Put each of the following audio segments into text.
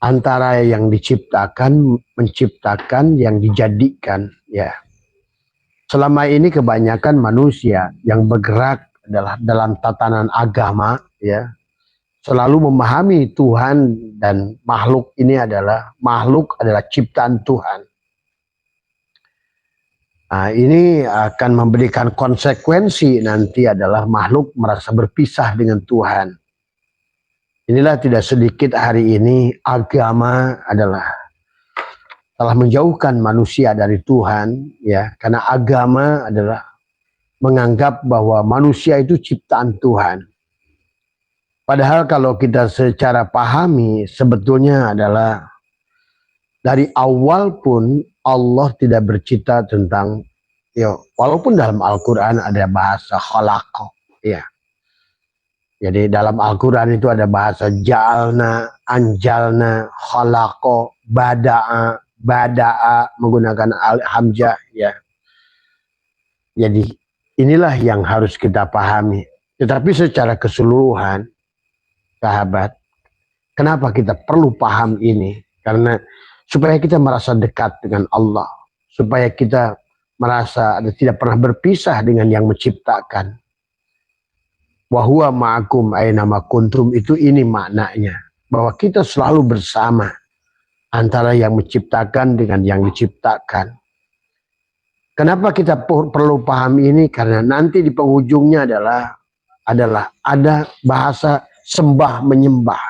antara yang diciptakan, menciptakan, yang dijadikan, ya. Selama ini kebanyakan manusia yang bergerak adalah dalam tatanan agama, ya, selalu memahami Tuhan dan makhluk adalah ciptaan Tuhan. Nah, ini akan memberikan konsekuensi nanti adalah makhluk merasa berpisah dengan Tuhan. Inilah tidak sedikit hari ini agama telah menjauhkan manusia dari Tuhan, ya, karena agama adalah menganggap bahwa manusia itu ciptaan Tuhan. Padahal kalau kita secara pahami sebetulnya adalah dari awal pun Allah tidak bercita tentang, ya, walaupun dalam Al-Quran ada bahasa khalaqa, ya. Jadi dalam Al-Quran itu ada bahasa ja'alna, anjalna, khalaqa, bada'a menggunakan al-hamzah, ya. Jadi inilah yang harus kita pahami. Tetapi secara keseluruhan, sahabat, kenapa kita perlu paham ini? Karena supaya kita merasa dekat dengan Allah, supaya kita merasa tidak pernah berpisah dengan yang menciptakan. Wa huwa ma'akum aina ma kuntum, itu ini maknanya, bahwa kita selalu bersama antara yang menciptakan dengan yang diciptakan. Kenapa kita perlu paham ini? Karena nanti di penghujungnya adalah ada bahasa sembah menyembah.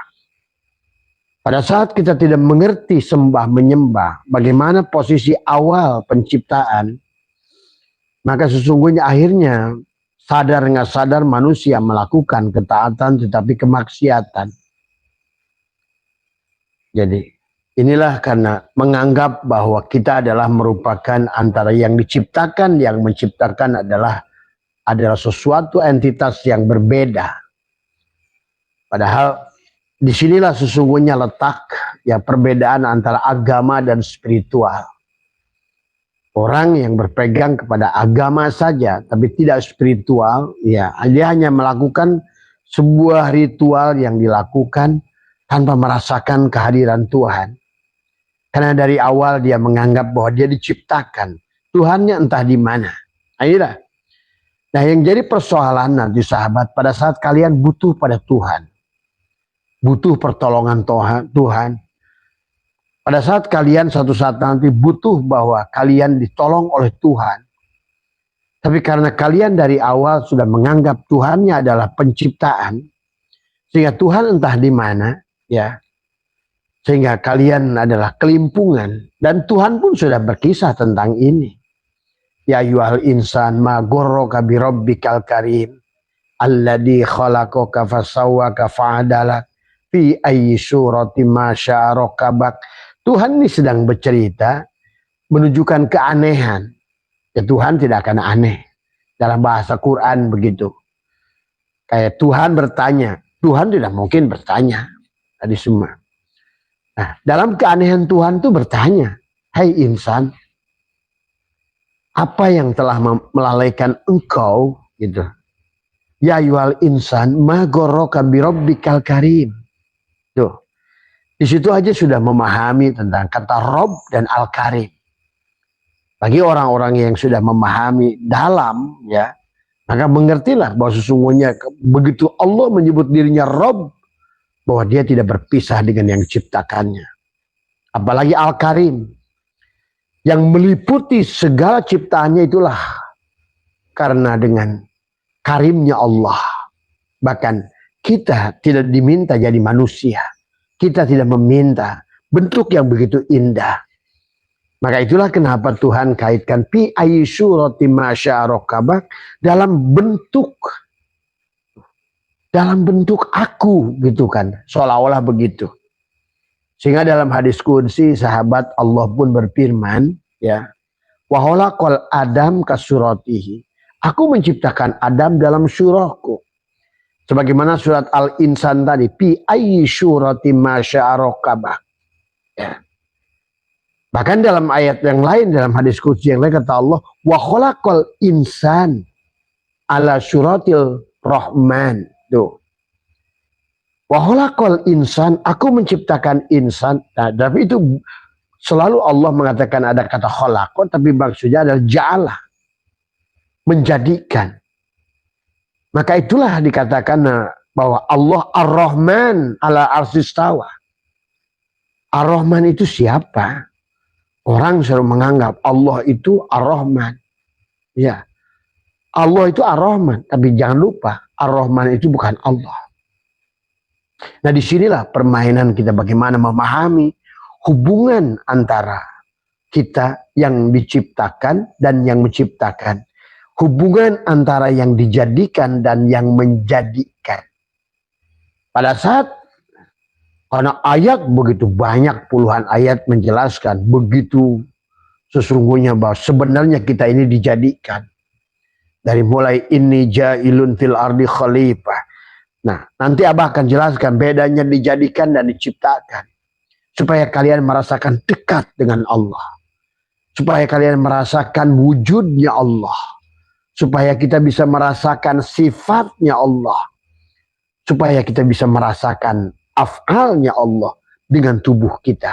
Pada saat kita tidak mengerti sembah menyembah, bagaimana posisi awal penciptaan, maka sesungguhnya akhirnya sadar nggak sadar manusia melakukan ketaatan tetapi kemaksiatan. Jadi inilah karena menganggap bahwa kita adalah merupakan antara yang diciptakan, yang menciptakan adalah sesuatu entitas yang berbeda. Padahal disinilah sesungguhnya letak ya perbedaan antara agama dan spiritual. Orang yang berpegang kepada agama saja tapi tidak spiritual, ya, dia hanya melakukan sebuah ritual yang dilakukan tanpa merasakan kehadiran Tuhan. Karena dari awal dia menganggap bahwa dia diciptakan, Tuhannya entah di mana. Nah, yang jadi persoalan nanti sahabat, pada saat kalian butuh pada Tuhan, butuh pertolongan Tuhan, pada saat kalian satu saat nanti butuh bahwa kalian ditolong oleh Tuhan, tapi karena kalian dari awal sudah menganggap Tuhannya adalah penciptaan, sehingga Tuhan entah di mana, ya, sehingga kalian adalah kelimpungan, dan Tuhan pun sudah berkisah tentang ini. Ya ayyuhal insan ma ghurraka bi rabbikal karim alladzi khalaqaka fasawwaka fa'adalak fi ayyi suratin ma syaa rakabak. Tuhan ini sedang bercerita menunjukkan keanehan. Ya, Tuhan tidak akan aneh. Dalam bahasa Quran begitu. Kayak Tuhan bertanya, Tuhan tidak mungkin bertanya. Tadi semua. Nah, dalam keanehan Tuhan itu bertanya, hai insan, apa yang telah melalaikan engkau? Gitu. Ya ayyuhal insan ma ghurraka bi rabbikal karim. Tuh. Di situ aja sudah memahami tentang kata Rob dan Al-Karim. Bagi orang-orang yang sudah memahami dalam, ya, maka mengertilah bahwa sesungguhnya begitu Allah menyebut dirinya Rob, bahwa dia tidak berpisah dengan yang diciptakannya. Apalagi Al-Karim, yang meliputi segala ciptaannya, itulah karena dengan karimnya Allah. Bahkan kita tidak diminta jadi manusia. Kita tidak meminta bentuk yang begitu indah. Maka itulah kenapa Tuhan kaitkan fi ayyi suratin ma syaa rakabak, dalam bentuk aku, gitu kan, seolah-olah begitu. Sehingga dalam hadis qudsi sahabat Allah pun berfirman, ya, wa khalaqal adam kasuratihi, aku menciptakan Adam dalam surahku. Sebagaimana surat Al-Insan tadi, fi ayyi suratin ma syaa rakabak. Ya. Bahkan dalam ayat yang lain, dalam hadis qudsi yang lain kata Allah, wa khalaqal insan ala suratil rahman. Tuh. Wa khalaqal insan, aku menciptakan insan. Nah, tapi itu selalu Allah mengatakan ada kata khalaqa, tapi maksudnya adalah ja'ala, menjadikan. Maka itulah dikatakan bahwa Allah Ar-Rahman ala arsistawa. Ar-Rahman itu siapa? Orang selalu menganggap Allah itu Ar-Rahman. Ya, Allah itu Ar-Rahman, tapi jangan lupa Ar-Rahman itu bukan Allah. Nah, disinilah permainan kita bagaimana memahami hubungan antara kita yang diciptakan dan yang menciptakan. Hubungan antara yang dijadikan dan yang menjadikan. Pada saat karena ayat begitu banyak, puluhan ayat menjelaskan begitu sesungguhnya bahwa sebenarnya kita ini dijadikan. Dari mulai inni ja'ilun fil ardi khalifah. Nah, nanti Abah akan jelaskan bedanya dijadikan dan diciptakan. Supaya kalian merasakan dekat dengan Allah. Supaya kalian merasakan wujudnya Allah. Supaya kita bisa merasakan sifatnya Allah. Supaya kita bisa merasakan af'alnya Allah dengan tubuh kita.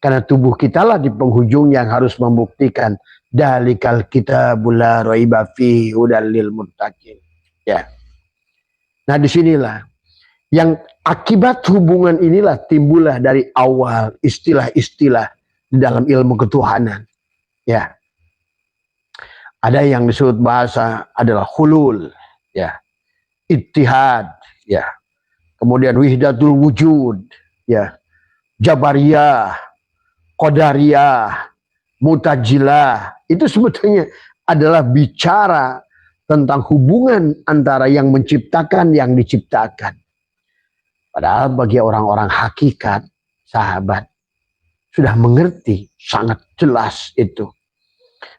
Karena tubuh kita lah di penghujung yang harus membuktikan dalikal kitabul la raiba fihi hudal lil muttaqin. Ya. Nah, disinilah yang akibat hubungan inilah timbullah dari awal istilah-istilah di dalam ilmu ketuhanan. Ya. Ada yang disebut bahasa adalah hulul, ya. Ittihad, ya. Kemudian wihdatul wujud, ya. Jabariyah, qadariyah, mutajilah. Itu sebetulnya adalah bicara tentang hubungan antara yang menciptakan, yang diciptakan. Padahal bagi orang-orang hakikat, sahabat, sudah mengerti sangat jelas itu.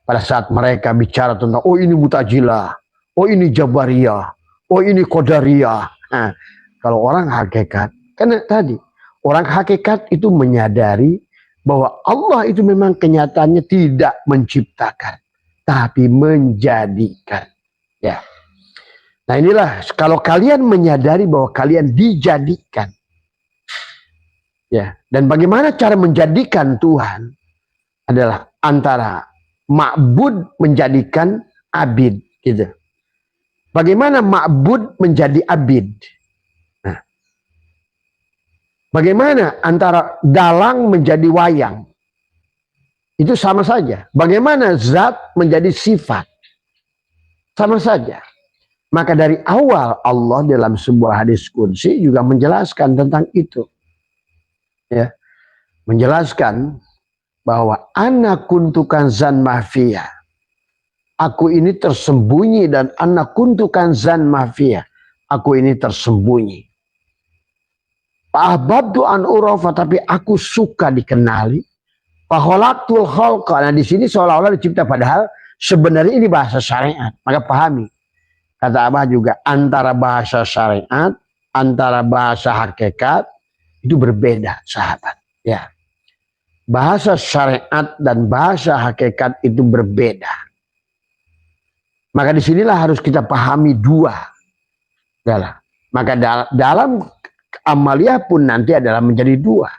Pada saat mereka bicara tentang, oh ini mutajilah, oh ini jabariyah, oh ini qadariyah. Nah, kalau orang hakikat, karena tadi, orang hakikat itu menyadari bahwa Allah itu memang kenyataannya tidak menciptakan, tapi menjadikan. Ya. Nah, inilah kalau kalian menyadari bahwa kalian dijadikan. Ya, dan bagaimana cara menjadikan Tuhan adalah antara ma'bud menjadikan abid, gitu. Bagaimana ma'bud menjadi abid? Nah, bagaimana antara dalang menjadi wayang? Itu sama saja. Bagaimana zat menjadi sifat? Sama saja. Maka dari awal Allah dalam sebuah hadis qudsi juga menjelaskan tentang itu. Ya. Menjelaskan bahwa ana kuntukan zan mafia. Aku ini tersembunyi dan ana kuntukan zan mafia. Aku ini tersembunyi. Fa'ahbabtu an urafa, tapi aku suka dikenali. Fakholatul khalqa. Nah, di sini seolah-olah dicipta, padahal sebenarnya ini bahasa syariat. Maka pahami. Kata Abah juga, antara bahasa syariat, antara bahasa hakikat, itu berbeda, sahabat. Ya. Bahasa syariat dan bahasa hakikat itu berbeda. Maka disinilah harus kita pahami dua. Maka dalam amaliyah pun nanti adalah menjadi dua.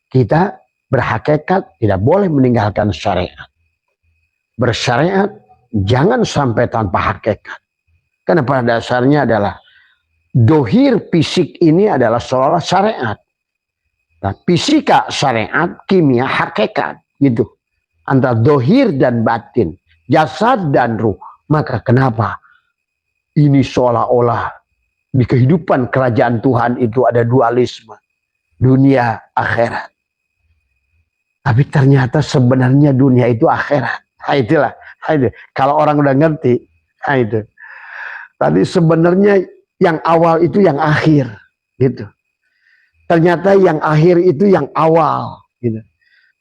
Kita berhakikat tidak boleh meninggalkan syariat. Bersyariat jangan sampai tanpa hakikat. Karena pada dasarnya adalah dohir fisik ini adalah seolah syariat. Nah, fisika syariat, kimia hakikat, gitu. Antara dohir dan batin, jasad dan ruh. Maka kenapa ini seolah-olah di kehidupan kerajaan Tuhan itu ada dualisme, dunia akhirat. Tapi ternyata sebenarnya dunia itu akhirat. Nah, itulah. Kalau orang udah ngerti, nah itu. Tadi sebenarnya yang awal itu yang akhir, gitu. Ternyata yang akhir itu yang awal, gitu.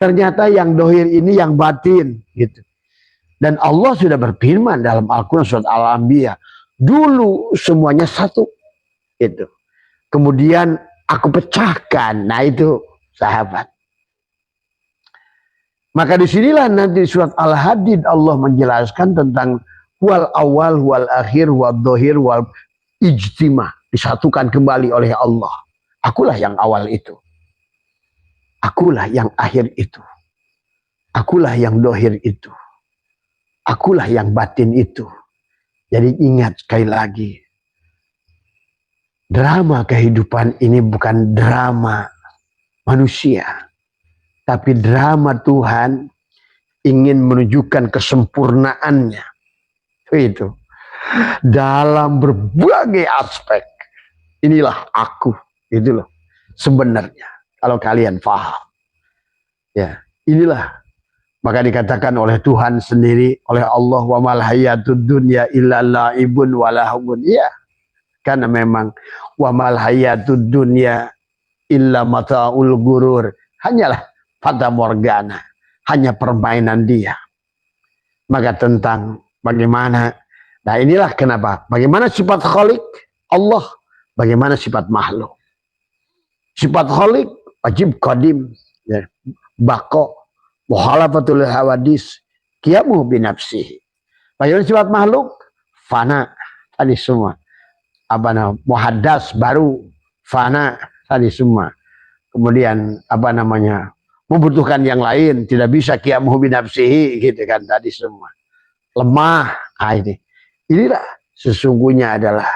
Ternyata yang dohir ini yang batin, gitu. Dan Allah sudah berfirman dalam Al-Quran surat Al-Anbiya, dulu semuanya satu, itu. Kemudian aku pecahkan, nah itu sahabat. Maka disinilah nanti surat Al-Hadid Allah menjelaskan tentang wal awal, wal akhir, wal dohir, wal ijtima. Disatukan kembali oleh Allah. Akulah yang awal itu. Akulah yang akhir itu. Akulah yang dohir itu. Akulah yang batin itu. Jadi ingat sekali lagi. Drama kehidupan ini bukan drama manusia. Tapi drama Tuhan ingin menunjukkan kesempurnaannya. Itu. Dalam berbagai aspek. Inilah aku. Itu loh. Sebenarnya. Kalau kalian paham. Ya. Inilah. Maka dikatakan oleh Tuhan sendiri. Oleh Allah. Wa mal hayatud dunya illa la'ibun walahun. Ya. Karena memang. Wa mal hayatud dunya illa mata'ul gurur. Hanyalah fata morgana. Hanya permainan dia. Maka tentang bagaimana. Nah inilah kenapa. Bagaimana sifat khalik Allah. Bagaimana sifat makhluk. Sifat khalik wajib qadim. Ya. Bako. Muhalafatul hawadis. Qiyamuh binafsihi. Bagaimana sifat makhluk. Fana. Tadi semua. Apa namanya. Muhaddas baru. Fana. Tadi semua. Kemudian apa namanya. Membutuhkan yang lain. Tidak bisa qiyamuh binafsihi. Gitu kan tadi semua. Lemah. Nah, inilah sesungguhnya adalah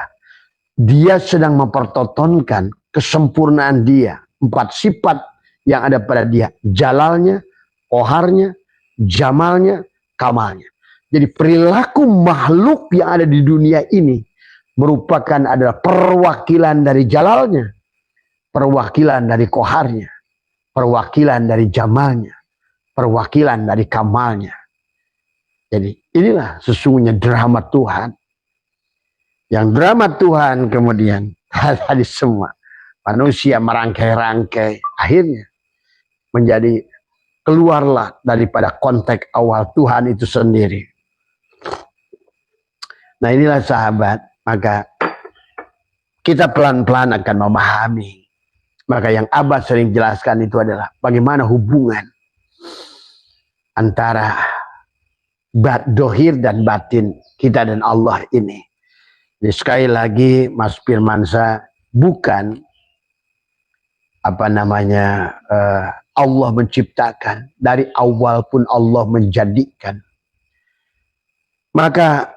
dia sedang mempertontonkan kesempurnaan dia. 4 sifat yang ada pada dia. Jalalnya, koharnya, jamalnya, kamalnya. Jadi perilaku makhluk yang ada di dunia ini merupakan adalah perwakilan dari jalalnya. Perwakilan dari koharnya. Perwakilan dari jamalnya. Perwakilan dari kamalnya. Jadi inilah sesungguhnya drama Tuhan. Yang drama Tuhan kemudian tadi semua manusia merangkai-rangkai akhirnya menjadi keluarlah daripada konteks awal Tuhan itu sendiri. Nah inilah sahabat, maka kita pelan-pelan akan memahami. Maka yang Abah sering jelaskan itu adalah bagaimana hubungan antara dohir dan batin kita dan Allah ini. Jadi sekali lagi Mas Firmansyah bukan apa namanya Allah menciptakan, dari awal pun Allah menjadikan. Maka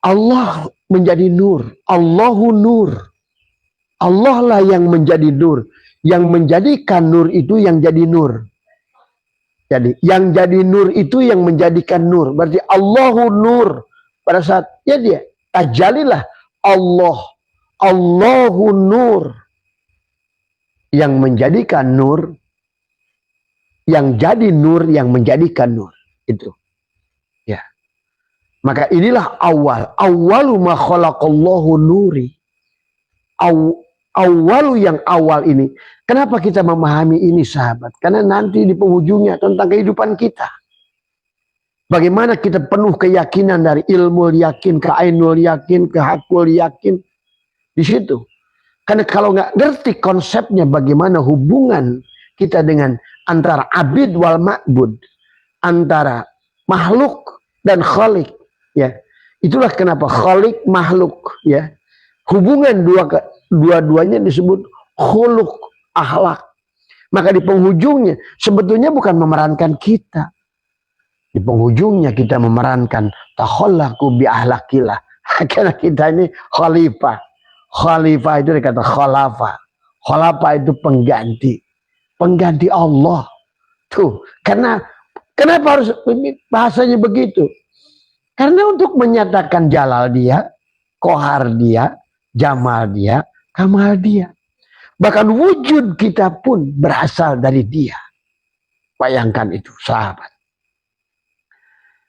Allah menjadi nur, Allahu nur. Allah lah yang menjadi nur, yang menjadikan nur itu yang jadi nur. Jadi yang jadi nur itu yang menjadikan nur. Berarti Allahu nur. Pada saat ya dia tajalilah Allah. Allahu nur. Yang menjadikan nur. Yang jadi nur yang menjadikan nur. Itu. Ya. Maka inilah awal. Awalu ma khalaqallahu nuri. Awalu yang awal ini. Kenapa kita memahami ini sahabat? Karena nanti di penghujungnya tentang kehidupan kita. Bagaimana kita penuh keyakinan dari ilmu yakin ke ainul yakin ke hakul yakin. Di situ. Karena kalau nggak ngerti konsepnya bagaimana hubungan kita dengan antara abid wal ma'bud. Antara makhluk dan khalik. Ya. Itulah kenapa khalik makhluk. Ya. Hubungan dua-duanya disebut khuluk, akhlak. Maka di penghujungnya sebetulnya bukan memerankan kita. Di penghujungnya kita memerankan takhallaku bi ahlakillah. Karena kita ini khalifah. Khalifah itu dikata khalafah. Khalafah itu pengganti. Pengganti Allah. Tuh, kenapa harus bahasanya begitu? Karena untuk menyatakan jalal dia, kohar dia, jamal dia, kamal dia. Bahkan wujud kita pun berasal dari dia. Bayangkan itu sahabat.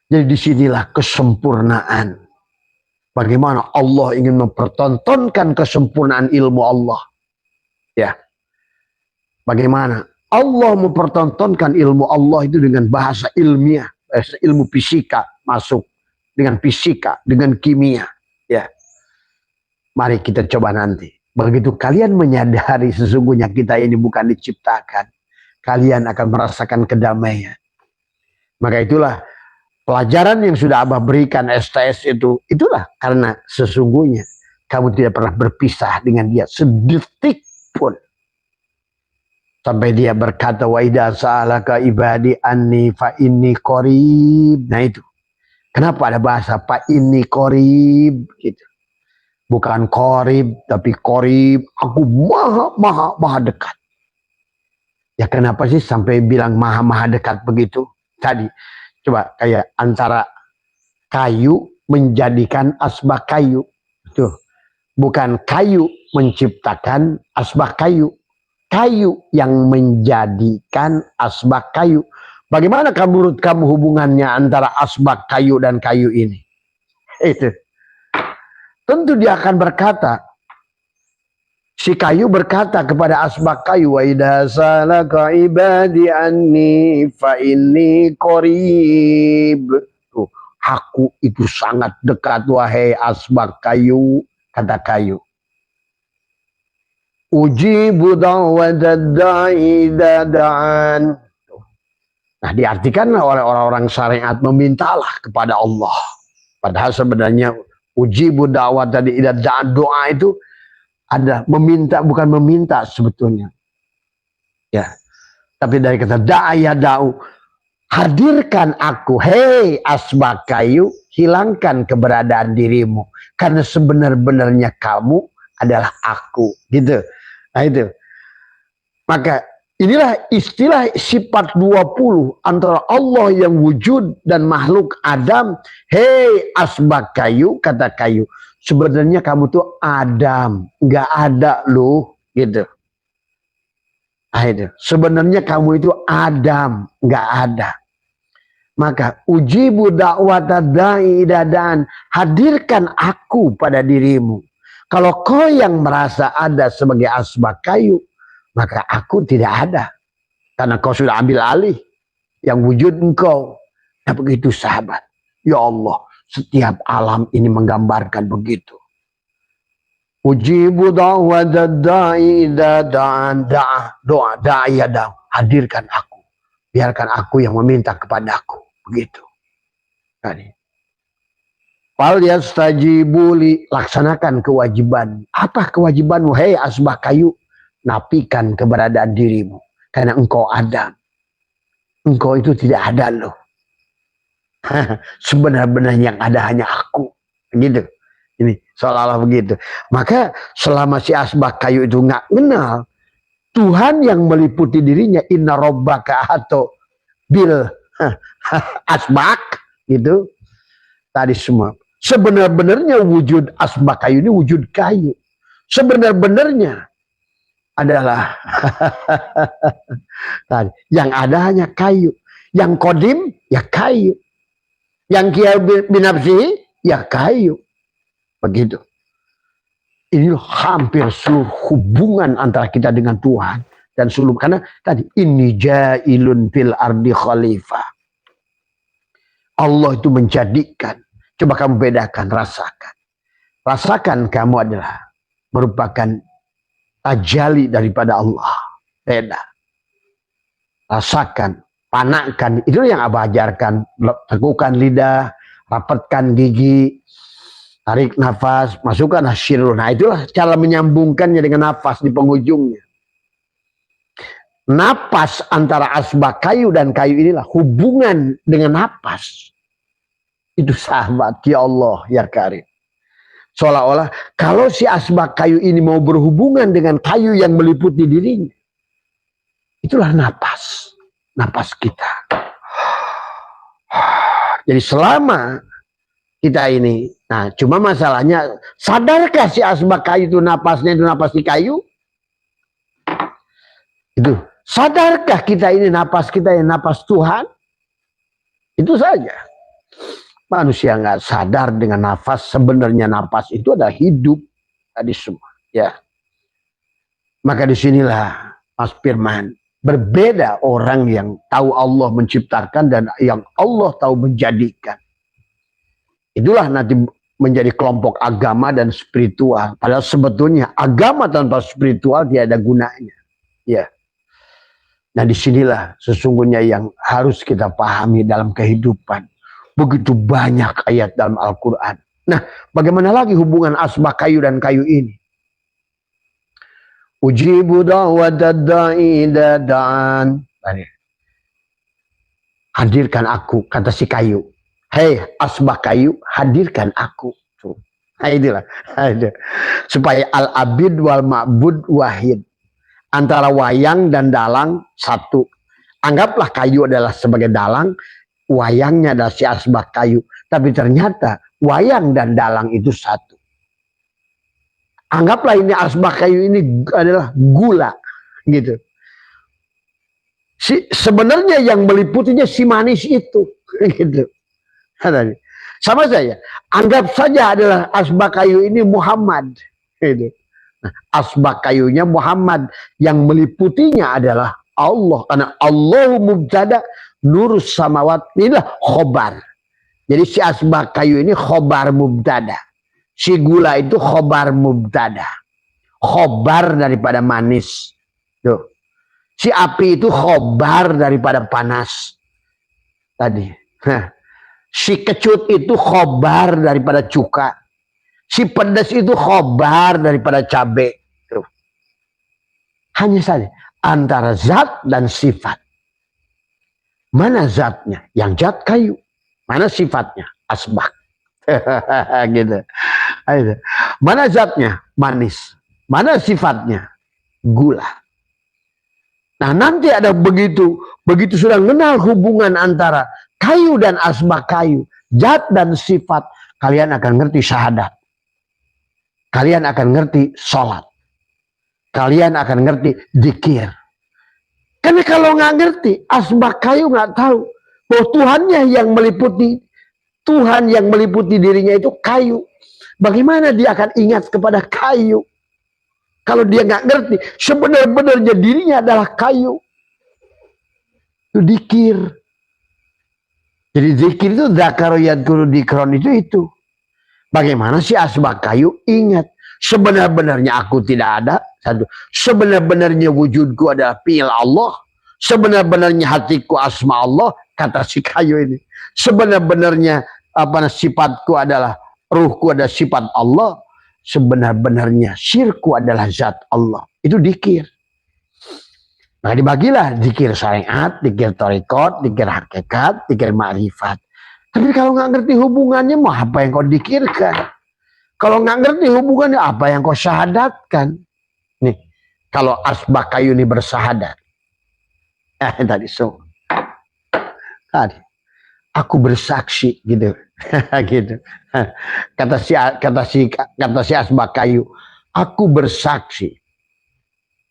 Jadi disinilah kesempurnaan. Bagaimana Allah ingin mempertontonkan kesempurnaan ilmu Allah. Ya. Bagaimana Allah mempertontonkan ilmu Allah itu dengan bahasa ilmiah. Bahasa ilmu fisika masuk. Dengan fisika, dengan kimia. Ya. Mari kita coba nanti. Begitu kalian menyadari sesungguhnya kita ini bukan diciptakan. Kalian akan merasakan kedamaian. Maka itulah pelajaran yang sudah Abah berikan STS itu. Itulah karena sesungguhnya kamu tidak pernah berpisah dengan dia sedetik pun. Sampai dia berkata, wa idza sa'alaka ibadi anni fa inni qarib. Nah itu. Kenapa ada bahasa fa inni qarib gitu. Bukan qarib tapi qarib. Aku maha dekat. Ya kenapa sih sampai bilang maha dekat begitu? Tadi coba kayak antara kayu menjadikan asbak kayu. Tuh. Bukan kayu menciptakan asbak kayu. Kayu yang menjadikan asbak kayu. Bagaimana menurut kamu hubungannya antara asbak kayu dan kayu ini? Itu. Tentu dia akan berkata, si kayu berkata kepada asbak kayu, wa idza salaka ibadi anni fa inni qarib. Tuh, aku itu sangat dekat wahai asbak kayu, kata kayu. Ujibu da'watad da'i idza da'an. Nah, diartikan oleh orang-orang syariat, memintalah kepada Allah. Padahal sebenarnya ujibu da'watad da'i idza da'an, doa itu ada meminta, bukan meminta sebetulnya. Ya. Tapi dari kata da'a da'u, hadirkan aku, hei asbak kayu, hilangkan keberadaan dirimu karena sebenar-benarnya kamu adalah aku, gitu. Nah itu. Maka inilah istilah sifat 20 antara Allah yang wujud dan makhluk Adam. Hei asbak kayu, kata kayu, sebenarnya kamu tuh Adam, nggak ada loh, gitu. Nah itu. Sebenarnya kamu itu Adam, nggak ada. Maka ujibu da'watad da'i dadan, hadirkan aku pada dirimu. Kalau kau yang merasa ada sebagai asbak kayu, maka aku tidak ada. Karena kau sudah ambil alih yang wujud engkau. Nah begitu sahabat. Ya Allah, setiap alam ini menggambarkan begitu. Ujibu da'watad da'i dadan, doa da'i da'a, hadirkan aku. Biarkan aku yang meminta kepadaku. Begitu. Tadi. Fal yastajibuli, laksanakan kewajiban. Apa kewajibanmu? Hei asbak kayu, nafikan keberadaan dirimu. Karena engkau ada. Engkau itu tidak ada loh. Sebenarnya yang ada hanya aku. Begitu. Ini seolah-olah begitu. Maka selama si asbak kayu itu nggak kenal Tuhan yang meliputi dirinya, inna rabbaka atau bil asbak gitu. Tadi semua. Sebenar-benarnya wujud asbak kayu ini wujud kayu. Sebenar-benarnya adalah yang ada hanya kayu. Yang kodim ya kayu. Yang kia binafsi ya kayu. Begitu. Ini hampir seluruh hubungan antara kita dengan Tuhan dan seluruh, karena tadi inni ja'ilun fil ardi khalifah. Allah itu menjadikan. Coba kamu bedakan, rasakan. Rasakan kamu adalah merupakan tajali daripada Allah. Beda. Rasakan, panakkan. Itu yang Abah ajarkan. Teguhkan lidah, rapatkan gigi, tarik nafas, masukkan hasyirul. Nah itulah cara menyambungkannya dengan nafas di penghujungnya. Napas antara asbak kayu dan kayu inilah hubungan dengan napas. Itu sahabat, ya Allah, ya Karim. Seolah-olah kalau si asbak kayu ini mau berhubungan dengan kayu yang meliputi dirinya. Itulah napas. Napas kita. Jadi selama kita ini, nah cuma masalahnya, sadarkah si asbak kayu itu napasnya itu napas di kayu? Itu. Sadarkah kita ini napas kita yang napas Tuhan? Itu saja. Manusia nggak sadar dengan nafas, sebenarnya nafas itu adalah hidup tadi semua. Ya. Maka disinilah Mas Firman, berbeda orang yang tahu Allah menciptakan dan yang Allah tahu menjadikan. Itulah nanti menjadi kelompok agama dan spiritual. Padahal sebetulnya agama tanpa spiritual tidak ada gunanya. Ya. Nah disinilah sesungguhnya yang harus kita pahami dalam kehidupan. Begitu banyak ayat dalam Al-Quran. Nah bagaimana lagi hubungan asbak kayu dan kayu ini? Ujibu da'watad da'i idza da'an. Hadirkan aku, kata si kayu. Hei asbak kayu, hadirkan aku. Nah, inilah. Supaya al-abid wal ma'bud wahid. Antara wayang dan dalang satu. Anggaplah kayu adalah sebagai dalang, wayangnya adalah si asbak kayu. Tapi ternyata wayang dan dalang itu satu. Anggaplah ini asbak kayu ini adalah gula, gitu. Sebenarnya yang meliputinya si manis itu, gitu. Sama saja. Anggap saja adalah asbak kayu ini Muhammad, gitu. Nah, asbak kayunya Muhammad, yang meliputinya adalah Allah. Karena Allahu mubtada, nurus samawat, inilah khobar. Jadi si asbak kayu ini khobar mubtada. Si gula itu khobar mubtada. Khobar daripada manis. Tuh. Si api itu khobar daripada panas. Tadi. Si kecut itu khobar daripada cuka. Si pedas itu khobar daripada cabai. Tuh. Hanya saja antara zat dan sifat. Mana zatnya? Yang zat kayu. Mana sifatnya? Asbak. Gitu. Mana zatnya? Manis. Mana sifatnya? Gula. Nah nanti ada begitu sudah mengenal hubungan antara kayu dan asbak kayu, zat dan sifat, kalian akan ngerti syahadat. Kalian akan ngerti sholat. Kalian akan ngerti zikir. Karena kalau nggak ngerti, asbak kayu nggak tahu bahwa Tuhannya yang meliputi, Tuhan yang meliputi dirinya itu kayu. Bagaimana dia akan ingat kepada kayu? Kalau dia nggak ngerti, sebenarnya dirinya adalah kayu. Itu zikir. Jadi zikir itu dzakara yadhkuru dzikron itu. Bagaimana si asbak kayu ingat? Sebenar-benarnya aku tidak ada. Satu. Sebenar-benarnya wujudku adalah fi'il Allah. Sebenar-benarnya hatiku asma Allah. Kata si kayu ini. Sebenar-benarnya sifatku adalah, ruhku adalah sifat Allah. Sebenar-benarnya syirku adalah zat Allah. Itu zikir. Nah dibagilah zikir syariat, zikir thariqat, zikir hakikat, zikir ma'rifat. Tapi kalau nggak ngerti hubungannya, mau apa yang kau zikirkan? Kalau nggak ngerti hubungannya, apa yang kau syahadatkan? Nih, kalau asbak kayu ini bersahadat. Tadi aku bersaksi gitu. Gitu. Kata si asbak kayu, aku bersaksi.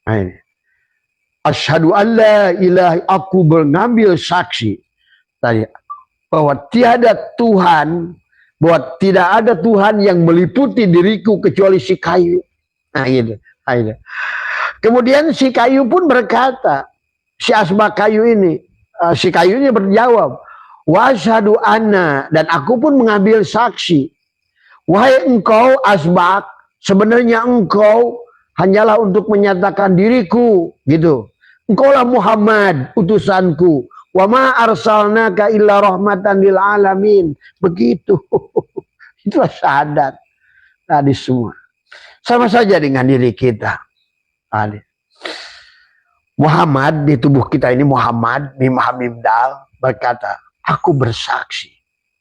Nah, ini. Asyhadu an la ilaha, aku mengambil saksi tadi bahwa tiada Tuhan, bahwa tidak ada Tuhan yang meliputi diriku kecuali si kayu. Nah, gitu. Nah, gitu. Kemudian si kayu pun berkata, si asbak kayu ini, si kayunya berjawab, wa asyhadu anna, dan aku pun mengambil saksi, wahai engkau asbak, sebenarnya engkau hanyalah untuk menyatakan diriku, gitu. Engkaulah Muhammad, utusanku. Wa ma arsalnaka illa rahmatan lil alamin. Begitu. Itulah syahadat tadi semua. Sama saja dengan diri kita. Tadi. Muhammad di tubuh kita ini, Muhammad mim hamim dal berkata, aku bersaksi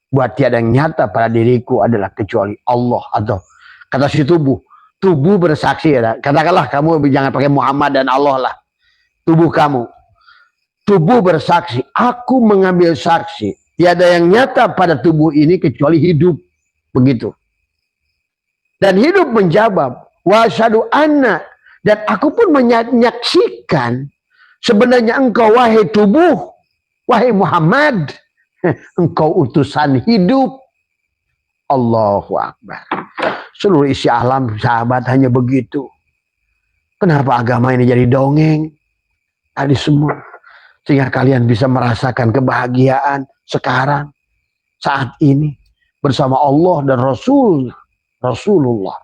buat tiada yang nyata pada diriku adalah kecuali Allah. Atau kata si tubuh bersaksi ya. Katakanlah kamu jangan pakai Muhammad dan Allah lah. Tubuh kamu, tubuh bersaksi, aku mengambil saksi, tiada yang nyata pada tubuh ini kecuali hidup, begitu. Dan hidup menjawab, wa asyhadu anna, dan aku pun menyaksikan, sebenarnya engkau wahai tubuh, wahai Muhammad, engkau utusan hidup. Allahu Akbar. Seluruh isi alam sahabat hanya begitu. Kenapa agama ini jadi dongeng? Tadi semua. Sehingga kalian bisa merasakan kebahagiaan sekarang, saat ini, bersama Allah dan Rasulullah.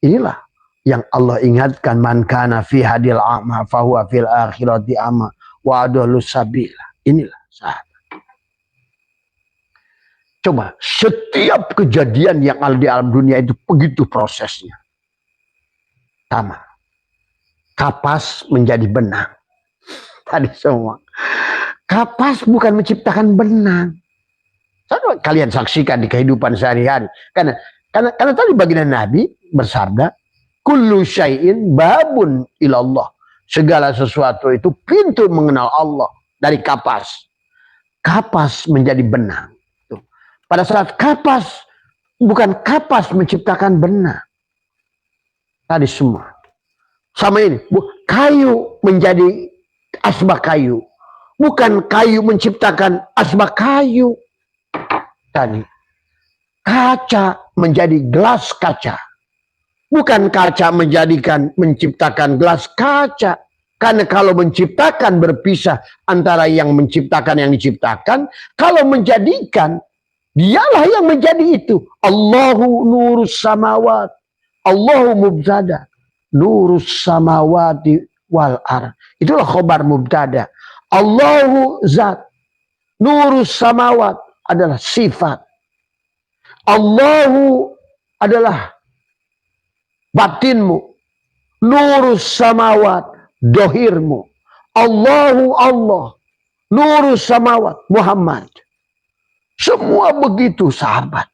Inilah yang Allah ingatkan, man kana fi hadil a'ma fahuwa fil akhirati a'ma wa adallu sabila. Inilah sahabat. Coba, setiap kejadian yang ada di alam dunia itu begitu prosesnya. Sama. kapas menjadi benang. Tadi semua. Kapas bukan menciptakan benang. Kalian saksikan di kehidupan sehari-hari. Karena tadi baginda Nabi bersabda, kullu syai'in babun ilallah. Segala sesuatu itu pintu mengenal Allah. Dari kapas. Kapas menjadi benang. Pada saat kapas, bukan kapas menciptakan benang. Tadi semua. Sama ini. Kayu menjadi asbak kayu. Bukan kayu menciptakan asbak kayu. Tadi. Kaca menjadi gelas kaca. Bukan kaca menciptakan gelas kaca. Karena kalau menciptakan berpisah antara yang menciptakan yang diciptakan. Kalau menjadikan, dialah yang menjadi itu. Allahu nurus samawat. Allahu mubtada. Nurus samawati wal ar. Itulah khobar mubtada. Allahu zat. Nurus samawat adalah sifat. Allahu adalah batinmu. Nurus samawat dohirmu. Allahu Allah. Nurus samawat Muhammad. Semua begitu sahabat.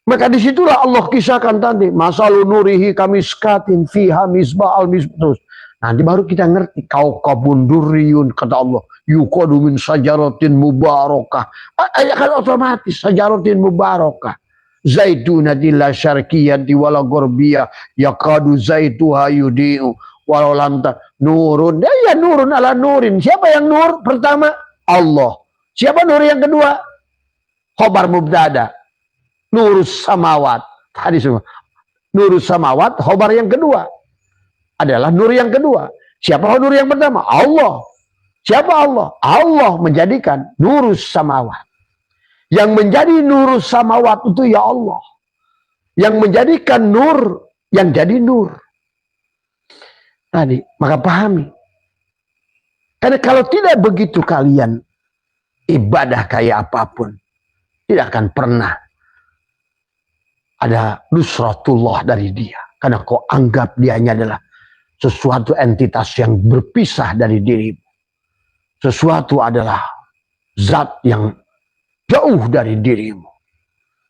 Maka disitulah Allah kisahkan tadi. Masalu nurihi kamiskatin fiha misbah al-misbah. Nanti baru kita ngerti. Kaukabun durriyun kata Allah. Yuqadu min sajaratin mubarakah. Kan otomatis sajaratin mubarakah. Zaitunatin la syarkiyati wala gorbiyah. Yakadu zaituha yudi'u. Walau lanta nurun. Ya nurun ala nurin. Siapa yang nur pertama? Allah. Siapa nur yang kedua? Khobar mubtada. Nurus samawat. Tadi semua. Nurus samawat. Khobar yang kedua. Adalah nur yang kedua. Siapa nur yang pertama? Allah. Siapa Allah? Allah menjadikan nurus samawat. Yang menjadi nurus samawat itu ya Allah. Yang menjadikan nur. Yang jadi nur. Tadi. Maka pahami. Karena kalau tidak begitu kalian. Ibadah kayak apapun. Tidak akan pernah. Ada nusratullah dari dia. Karena kau anggap dianya adalah sesuatu entitas yang berpisah dari dirimu. Sesuatu adalah zat yang jauh dari dirimu.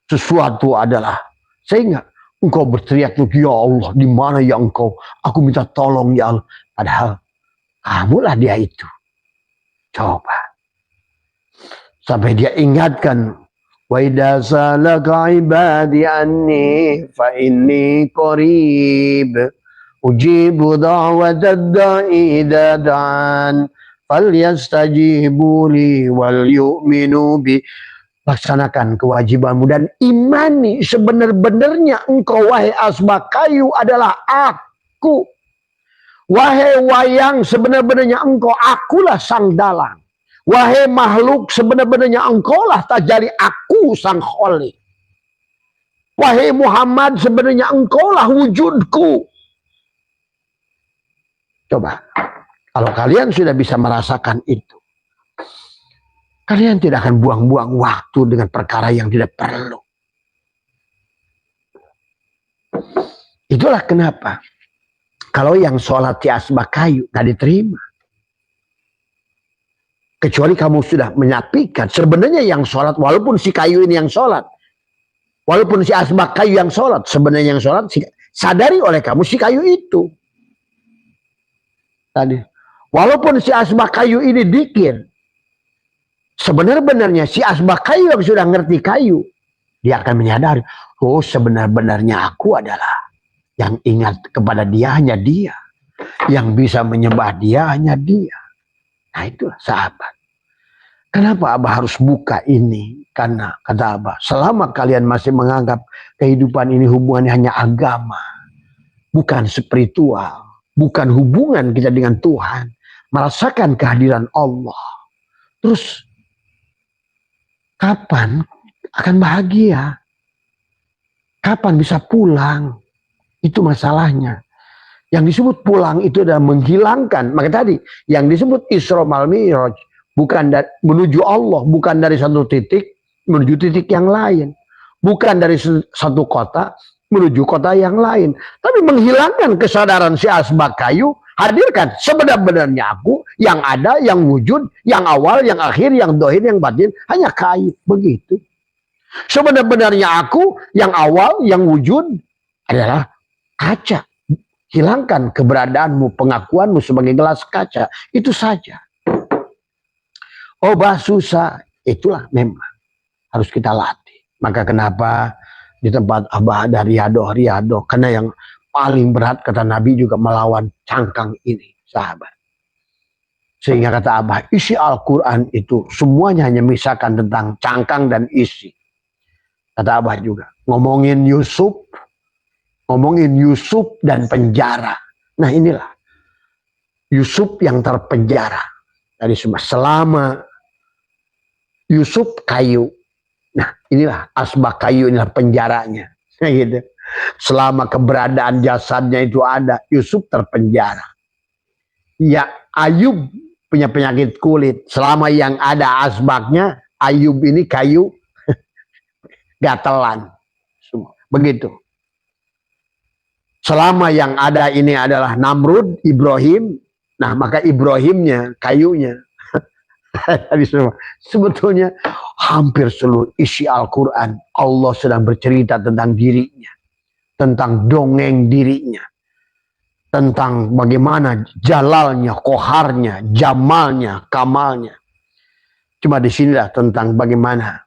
Sesuatu adalah sehingga engkau berteriak, ya Allah, di mana ya engkau? Aku minta tolong ya Allah. Padahal kamulah dia itu. Coba. Sampai dia ingatkan, wa idza salaka ibadi anni fa inni qarib ujibu da'watad da'i idza da'an falyastajibu li wal yu'minu bi. Laksanakan kewajibanmu dan imani sebenar-benarnya engkau wahai asbak kayu adalah aku. Wahai wayang sebenar-benarnya engkau akulah sang dalang. Wahai makhluk sebenar-benarnya engkaulah tajari aku sang kholi. Wahai Muhammad sebenarnya engkaulah wujudku. Coba. Kalau kalian sudah bisa merasakan itu. Kalian tidak akan buang-buang waktu dengan perkara yang tidak perlu. Itulah kenapa. Kalau yang sholat di asbak kayu gak diterima. Kecuali kamu sudah menyapikan. Sebenarnya yang sholat, walaupun si kayu ini yang sholat. Walaupun si asbak kayu yang sholat. Sebenarnya yang sholat, sadari oleh kamu si kayu itu. Tadi. Walaupun si asbak kayu ini dikir. Sebenar-benarnya si asbak kayu yang sudah ngerti kayu. Dia akan menyadari. Oh sebenar-benarnya aku adalah. Yang ingat kepada dia hanya dia. Yang bisa menyembah dia hanya dia. Nah itulah sahabat. Kenapa Abah harus buka ini? Karena kata Abah, selama kalian masih menganggap kehidupan ini hubungannya hanya agama. Bukan spiritual. Bukan hubungan kita dengan Tuhan. Merasakan kehadiran Allah. Terus kapan akan bahagia? Kapan bisa pulang? Itu masalahnya. Yang disebut pulang itu adalah menghilangkan. Maka tadi yang disebut Isra wal Mi'raj bukan menuju Allah, bukan dari satu titik menuju titik yang lain. Bukan dari satu kota menuju kota yang lain. Tapi menghilangkan kesadaran si asbak kayu, hadirkan sebenar-benarnya aku, yang ada, yang wujud, yang awal, yang akhir, yang dohir, yang batin, hanya kayu. Begitu. Sebenar-benarnya aku, yang awal, yang wujud, adalah kaca. Hilangkan keberadaanmu, pengakuanmu sebagai gelas kaca. Itu saja. Obah susah, itulah memang harus kita latih. Maka kenapa di tempat Abah ada riadoh, karena yang paling berat kata Nabi juga melawan cangkang ini, sahabat. Sehingga kata Abah, isi Al-Quran itu semuanya hanya misalkan tentang cangkang dan isi. Kata Abah juga, ngomongin Yusuf dan penjara. Nah inilah Yusuf yang terpenjara. Dari selama Yusuf kayu. Nah inilah asbak kayu, inilah penjaranya. Nah, gitu. Selama keberadaan jasadnya itu ada, Yusuf terpenjara. Ya Ayub punya penyakit kulit. Selama yang ada asbaknya, Ayub ini kayu gatelan. Begitu. Selama yang ada ini adalah Namrud, Ibrahim. Nah maka Ibrahimnya, kayunya. Sebetulnya hampir seluruh isi Al-Quran Allah sedang bercerita tentang dirinya, tentang dongeng dirinya, tentang bagaimana jalalnya, koharnya, jamalnya, kamalnya. Cuma disinilah tentang bagaimana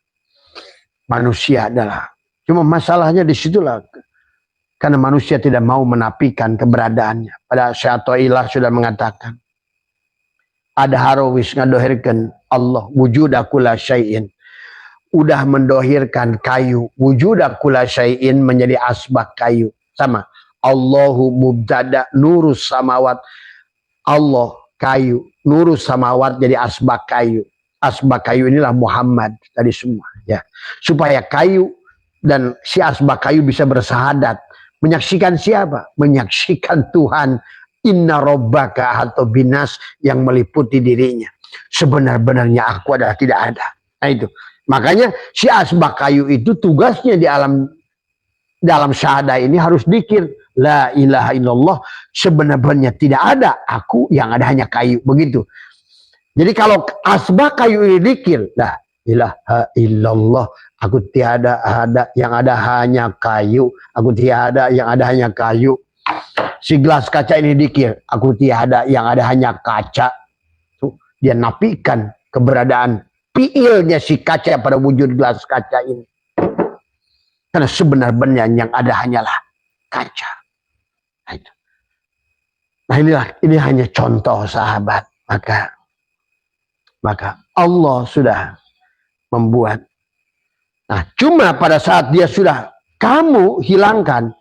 manusia adalah, cuma masalahnya disitulah, karena manusia tidak mau menafikan keberadaannya. Pada Syaikhullah sudah mengatakan, ada harawis ngadohirkan Allah wujudakula syai'in, udah mendohirkan kayu wujudakula syai'in menjadi asbak kayu. Sama Allahu mubtada nurus samawat, Allah kayu, nurus samawat jadi asbak kayu. Asbak kayu inilah Muhammad tadi semua ya, supaya kayu dan si asbak kayu bisa bersahadat. Menyaksikan siapa? Menyaksikan Tuhan. Inna robbaka atau binas yang meliputi dirinya. Sebenar-benarnya aku adalah tidak ada. Nah itu. Makanya si asbak kayu itu tugasnya di dalam syahadah ini harus dzikir. La ilaha illallah. Sebenarnya tidak ada aku, yang ada hanya kayu. Begitu. Jadi kalau asbak kayu ini dzikir. La ilaha illallah. Aku tiada ada, yang ada hanya kayu. Aku tiada, yang ada hanya kayu. Si gelas kaca ini dikir, aku tiada, yang ada hanya kaca. Tuh, dia nafikan keberadaan fiilnya si kaca pada wujud gelas kaca ini. Karena sebenarnya yang ada hanyalah kaca. Nah, itu. Nah ini hanya contoh sahabat. Maka Allah sudah membuat. Nah cuma pada saat dia sudah kamu hilangkan,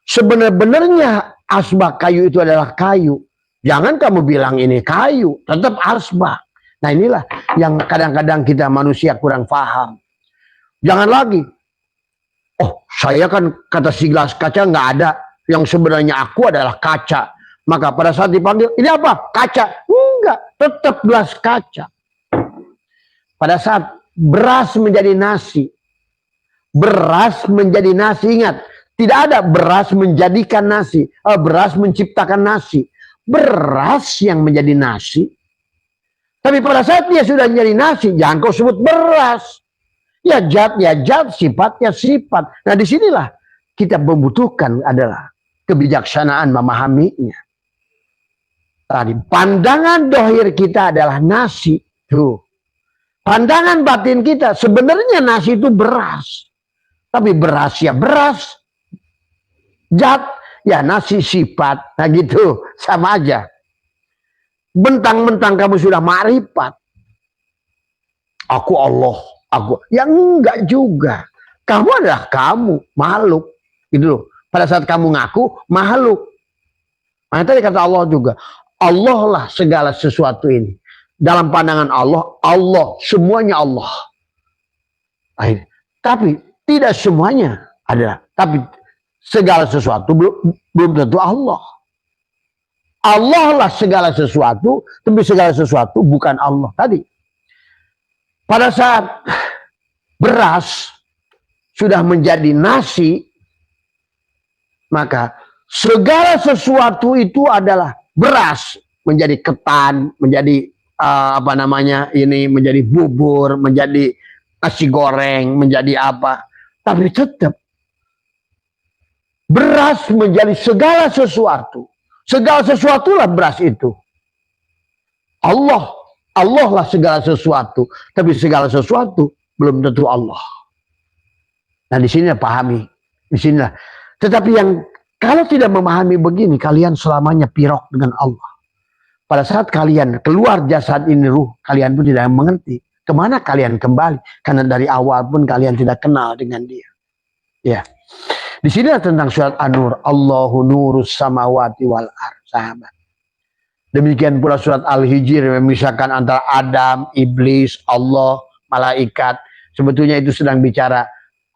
sebenarnya asbak kayu itu adalah kayu. Jangan kamu bilang ini kayu, tetap asbak. Nah inilah yang kadang-kadang kita manusia kurang paham. Jangan lagi, oh saya kan kata si gelas kaca nggak ada, yang sebenarnya aku adalah kaca. Maka pada saat dipanggil, ini apa? Kaca. Enggak, tetap gelas kaca. Pada saat beras menjadi nasi, beras menjadi nasi, ingat, tidak ada beras menjadikan nasi, beras menciptakan nasi. Beras yang menjadi nasi. Tapi pada saat dia sudah menjadi nasi, jangan kau sebut beras. Ya jad, sifat, ya sifat. Nah disinilah kita membutuhkan adalah kebijaksanaan memahaminya. Tadi pandangan dohir kita adalah nasi. Tuh. Pandangan batin kita sebenarnya nasi itu beras. Tapi beras ya beras. Zat ya nasi sifat. Nah gitu, sama aja. Bentang-bentang kamu sudah ma'rifat. Aku Allah, aku. Ya enggak juga. Kamu adalah kamu, makhluk. Gitu loh. Pada saat kamu ngaku, makhluk. Nah tadi kata Allah juga, Allah lah segala sesuatu ini. Dalam pandangan Allah, Allah, semuanya Allah. Tapi tidak semuanya adalah, tapi segala sesuatu belum tentu Allah. Allah lah segala sesuatu, tapi segala sesuatu bukan Allah. Tadi pada saat beras sudah menjadi nasi, Maka segala sesuatu itu adalah beras menjadi ketan, menjadi menjadi bubur, menjadi nasi goreng, menjadi apa. Tapi tetap beras menjadi segala sesuatu. Segala sesuatulah beras itu. Allah lah segala sesuatu. Tapi segala sesuatu belum tentu Allah. Nah di sini pahami. Di sinilah. Tetapi yang kalau tidak memahami begini, kalian selamanya pirok dengan Allah. Pada saat kalian keluar jasad ini ruh, kalian pun tidak mengerti kemana kalian kembali. Karena dari awal pun kalian tidak kenal dengan dia. Ya. Di sini tentang surat An-Nur. Allahu nurus samawati wal ardh, sahabat. Demikian pula surat Al-Hijr memisahkan antara Adam, iblis, Allah, malaikat. Sebetulnya itu sedang bicara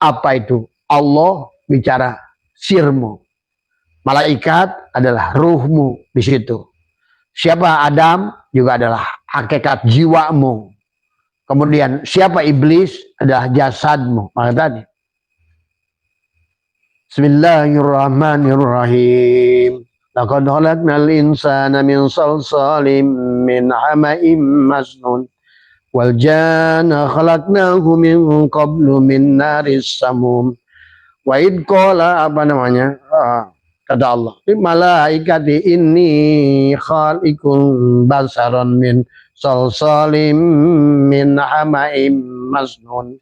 apa itu? Allah bicara sirmu. Malaikat adalah ruhmu di situ. Siapa Adam juga adalah hakikat jiwamu. Kemudian siapa iblis adalah jasadmu. Maka tadi. Bismillahirrahmanirrahim. Laqad khalaqnal insana min salsalim min hama'im masnun. Wal janna khalaqnahu min qablu min naris samum. Wa id qala kata Allah, malaikati inni khaliqun basaran min salsalim min hama'im masnun.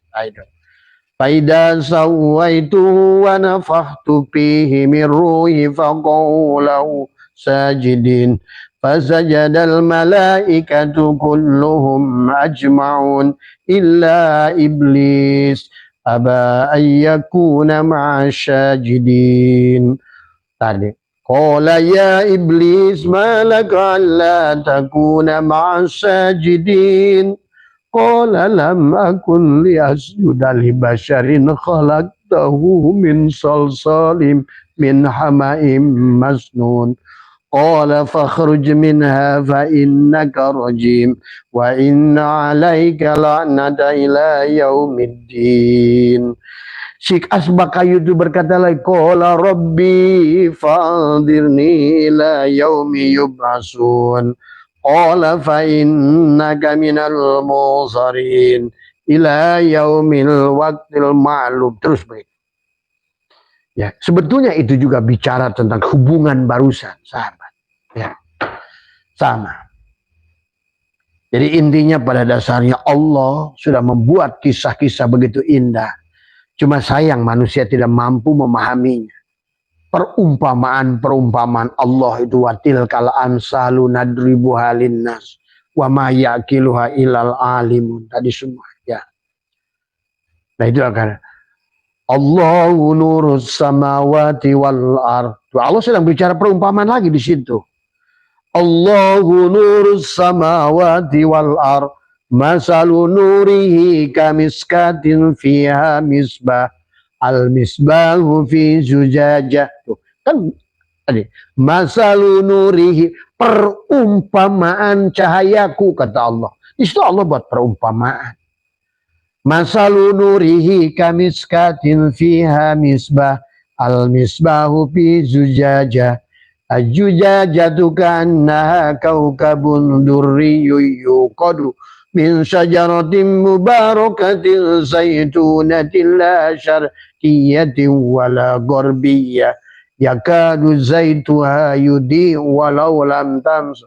Faida sawaitu wa nafakhtu fihi min ruhi faqaw lahu sajidin. Fasajadal malaikatu kulluhum ajma'un illa iblis aba ayyakuna ma'asyajidin. Tadi qala ya iblis malaka alla takuna ma'asyajidin. Qala lam akun liyasjuda li basharin khalaqtahu min salsalim min hama'im masnun. Qala fakhruj minha fa innaka rajim wa inna 'alaika la'nata ila yaumiddin. Syekh Asbaqayu itu berkata lagi, qala rabbi fa'anzirni ila yaumi yub'atsun. Qala fa innaka minal munzarin ila yaumil waqtil ma'lum. Terus begitu. Ya, sebetulnya itu juga bicara tentang hubungan barusan, sahabat. Ya, sama. Jadi intinya pada dasarnya Allah sudah membuat kisah-kisah begitu indah. Cuma sayang manusia tidak mampu memahaminya. Perumpamaan Allah itu watil kal amsalu nadribuha linnas wa ma yaqiluha ilal alimun. Tadi semua ya. Nah itu akan Allahu nurus samawati wal ardh. Allah sedang bicara perumpamaan lagi di situ. Allahu nurus samawati wal ardh. Masalu nurihi kamiskatin fiha misbah. Al-misbahu fi zujajah. Kan tadi masalu nurihi, perumpamaan cahayaku, kata Allah. Di situ Allah buat perumpamaan. Masalu nurihi kamiskatin fiha misbah. Al-misbahu fi zujajah. Al-zujajatu kannaha kaukabun durriyyu yuqadu min syajaratin mubarakatin zaytunatin la syarqiyatin wala gharbiyah yakadu zaytuha yudi walau lam tams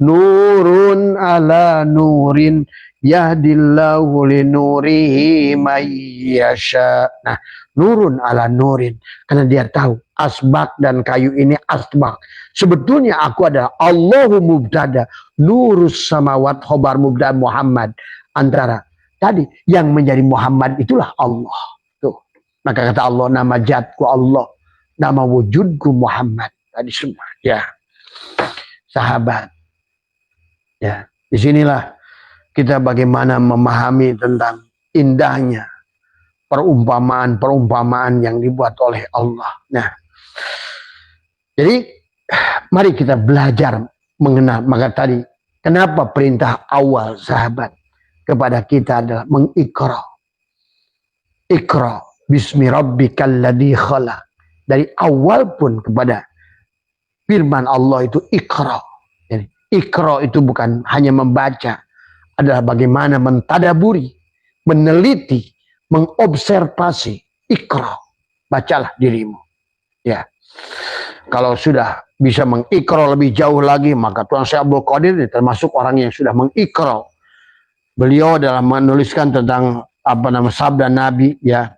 nurun ala nurin yahdillahu linurihi mayyasha. Nah, nurun ala nurin, karena dia tahu asbak dan kayu ini asbak. Sebetulnya aku adalah Allahu mubtada, nurus samawat, khobar mubtada Muhammad. Antara tadi yang menjadi Muhammad itulah Allah. Tuh. Maka kata Allah, nama jatku Allah, nama wujudku Muhammad. Tadi semua. Ya, sahabat. Ya, disinilah kita bagaimana memahami tentang indahnya perumpamaan yang dibuat oleh Allah. Nah, jadi mari kita belajar mengenal. Maka tadi, kenapa perintah awal sahabat kepada kita adalah mengikra. Ikra bismi rabbikal ladzi khalaq. dari awal pun kepada firman Allah itu Iqra. Jadi, Iqra itu bukan hanya membaca, adalah bagaimana mentadaburi, meneliti, mengobservasi. Iqra, bacalah dirimu. Ya, kalau sudah bisa mengikra lebih jauh lagi, maka Tuan Syekh Abdul Qadir ini termasuk orang yang sudah mengikra. Beliau dalam menuliskan tentang sabda Nabi, ya.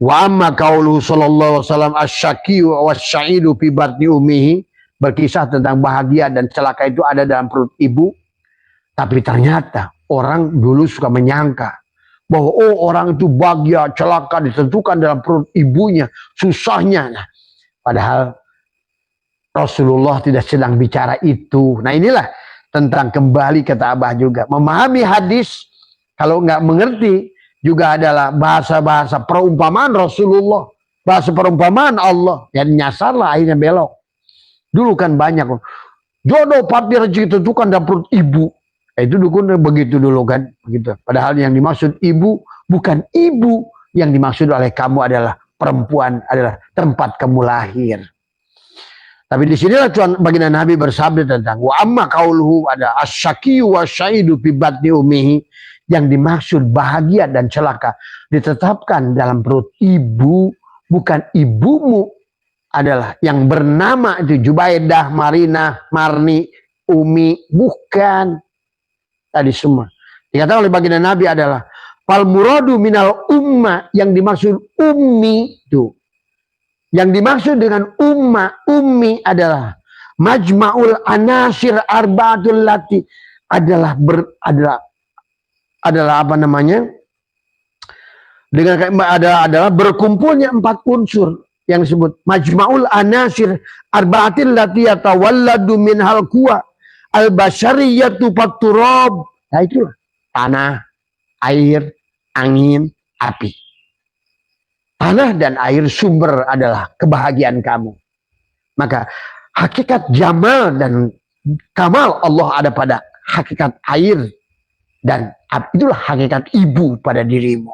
Wa amma qauluhu sallallahu alaihi wasallam asy-syaqiyyu wasy-sa'idu fi batni ummihi, berkisah tentang bahagia dan celaka itu ada dalam perut ibu. Tapi ternyata orang dulu suka menyangka bahwa orang itu bahagia, celaka ditentukan dalam perut ibunya, susahnya. Nah, padahal Rasulullah tidak sedang bicara itu. Nah, inilah tentang kembali kata Abah juga. Memahami hadis, kalau nggak mengerti, juga adalah bahasa-bahasa perumpamaan Rasulullah. Bahasa perumpamaan Allah. Yang nyasarlah akhirnya belok. Dulu kan banyak. Jodoh pasti rezeki tentukan dalam perut ibu. Itu dukun begitu dulu kan. Begitu. Padahal yang dimaksud ibu, bukan ibu. Yang dimaksud oleh kamu adalah perempuan, adalah tempat kamu lahir. Tapi di sinilah Tuhan baginda Nabi bersabda tentang wa amma qauluhu, ada asy-syaqiyyu wasy-sa'idu fi batni ummihi, yang dimaksud bahagia dan celaka ditetapkan dalam perut ibu, bukan ibumu, adalah yang bernama itu Jubaidah, Marina, Marni, Umi, bukan. Tadi semua dikatakan oleh baginda Nabi adalah fal muradu minal umma, yang dimaksud ummi itu. Yang dimaksud dengan ummi adalah majma'ul anasir arba'atul lati, adalah apa namanya? Adalah berkumpulnya 4 unsur yang disebut majma'ul anasir arba'atil lati yatawalladu minhal quwa al-bashariyatu faturab. Nah, itulah tanah, air, angin, api. Tanah dan air sumber adalah kebahagiaan kamu. Maka hakikat jamal dan kamal Allah ada pada hakikat air dan api. Itulah hakikat ibu pada dirimu.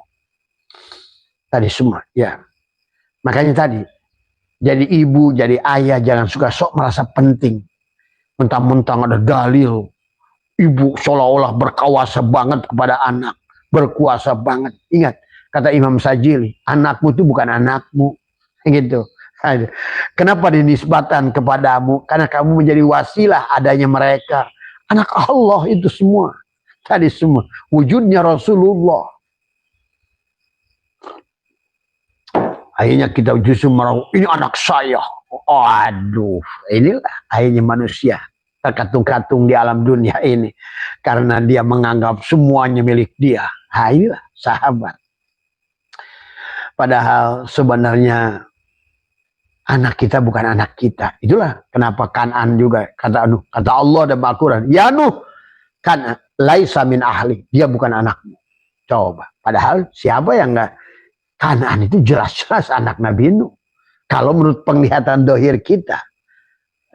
Tadi semua, ya. Makanya tadi, jadi ibu, jadi ayah, jangan suka sok merasa penting. Mentang-mentang ada dalil. Ibu seolah-olah berkuasa banget kepada anak. Berkuasa banget. Ingat, kata Imam Sajili, anakmu itu bukan anakmu. Gitu. Kenapa dinisbatan kepadamu? Karena kamu menjadi wasilah adanya mereka. Anak Allah itu semua. Tadi semua. Wujudnya Rasulullah. Akhirnya kita justru merau, ini anak saya. Oh, aduh, inilah akhirnya manusia terkatung-katung di alam dunia ini. Karena dia menganggap semuanya milik dia. Nah, inilah sahabat. Padahal sebenarnya anak kita bukan anak kita. Itulah kenapa Kan'an juga kata Allah dalam Al-Quran, ya Nuh, kan laisa min ahli, dia bukan anakmu. Coba. Padahal siapa yang enggak? Kan'an itu jelas-jelas anak Nabi Nuh. Kalau menurut penglihatan dohir kita.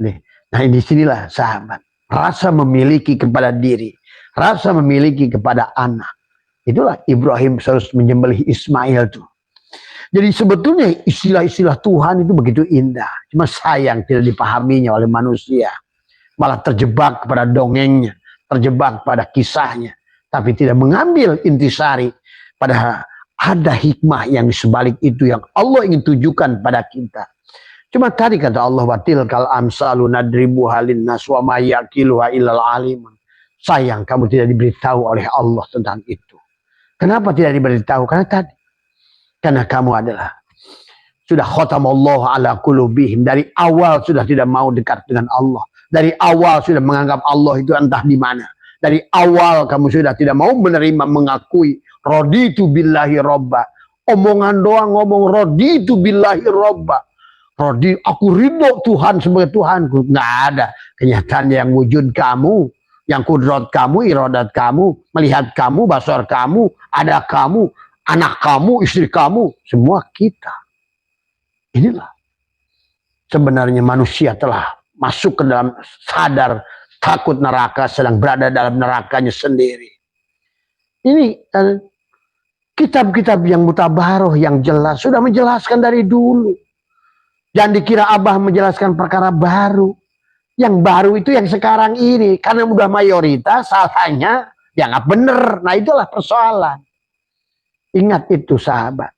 Nah, di sinilah sahabat. Rasa memiliki kepada diri. Rasa memiliki kepada anak. Itulah Ibrahim harus menyembelih Ismail tuh. Jadi sebetulnya istilah-istilah Tuhan itu begitu indah. Cuma sayang tidak dipahaminya oleh manusia. Malah terjebak pada dongengnya. Terjebak pada kisahnya. Tapi tidak mengambil intisari. Padahal ada hikmah yang sebalik itu yang Allah ingin tujukan pada kita. Cuma tadi kata Allah, watilkal amsalu nadribu halin nas wa ma yaqiluha illal alimun. Sayang kamu tidak diberitahu oleh Allah tentang itu. Kenapa tidak diberitahu? Karena tadi. Karena kamu adalah sudah khatamallahu ala qulubihim. Dari awal sudah tidak mau dekat dengan Allah. Dari awal sudah menganggap Allah itu entah di mana. Dari awal kamu sudah tidak mau menerima, mengakui raditu billahi robba. Omongan doang ngomong raditu billahi robba. Aku ridho Tuhan sebagai Tuhanku. Nggak ada kenyataan yang wujud kamu, yang kudrat kamu, iradat kamu, melihat kamu, basar kamu, ada kamu, anak kamu, istri kamu, semua kita. Inilah sebenarnya manusia telah masuk ke dalam sadar takut neraka, sedang berada dalam nerakanya sendiri. Ini kitab-kitab yang mutabaroh yang jelas sudah menjelaskan dari dulu. Jangan dikira Abah menjelaskan perkara baru. Yang baru itu yang sekarang ini. Karena udah mayoritas, salahnya ya nggak bener. Nah itulah persoalan. Ingat itu sahabat.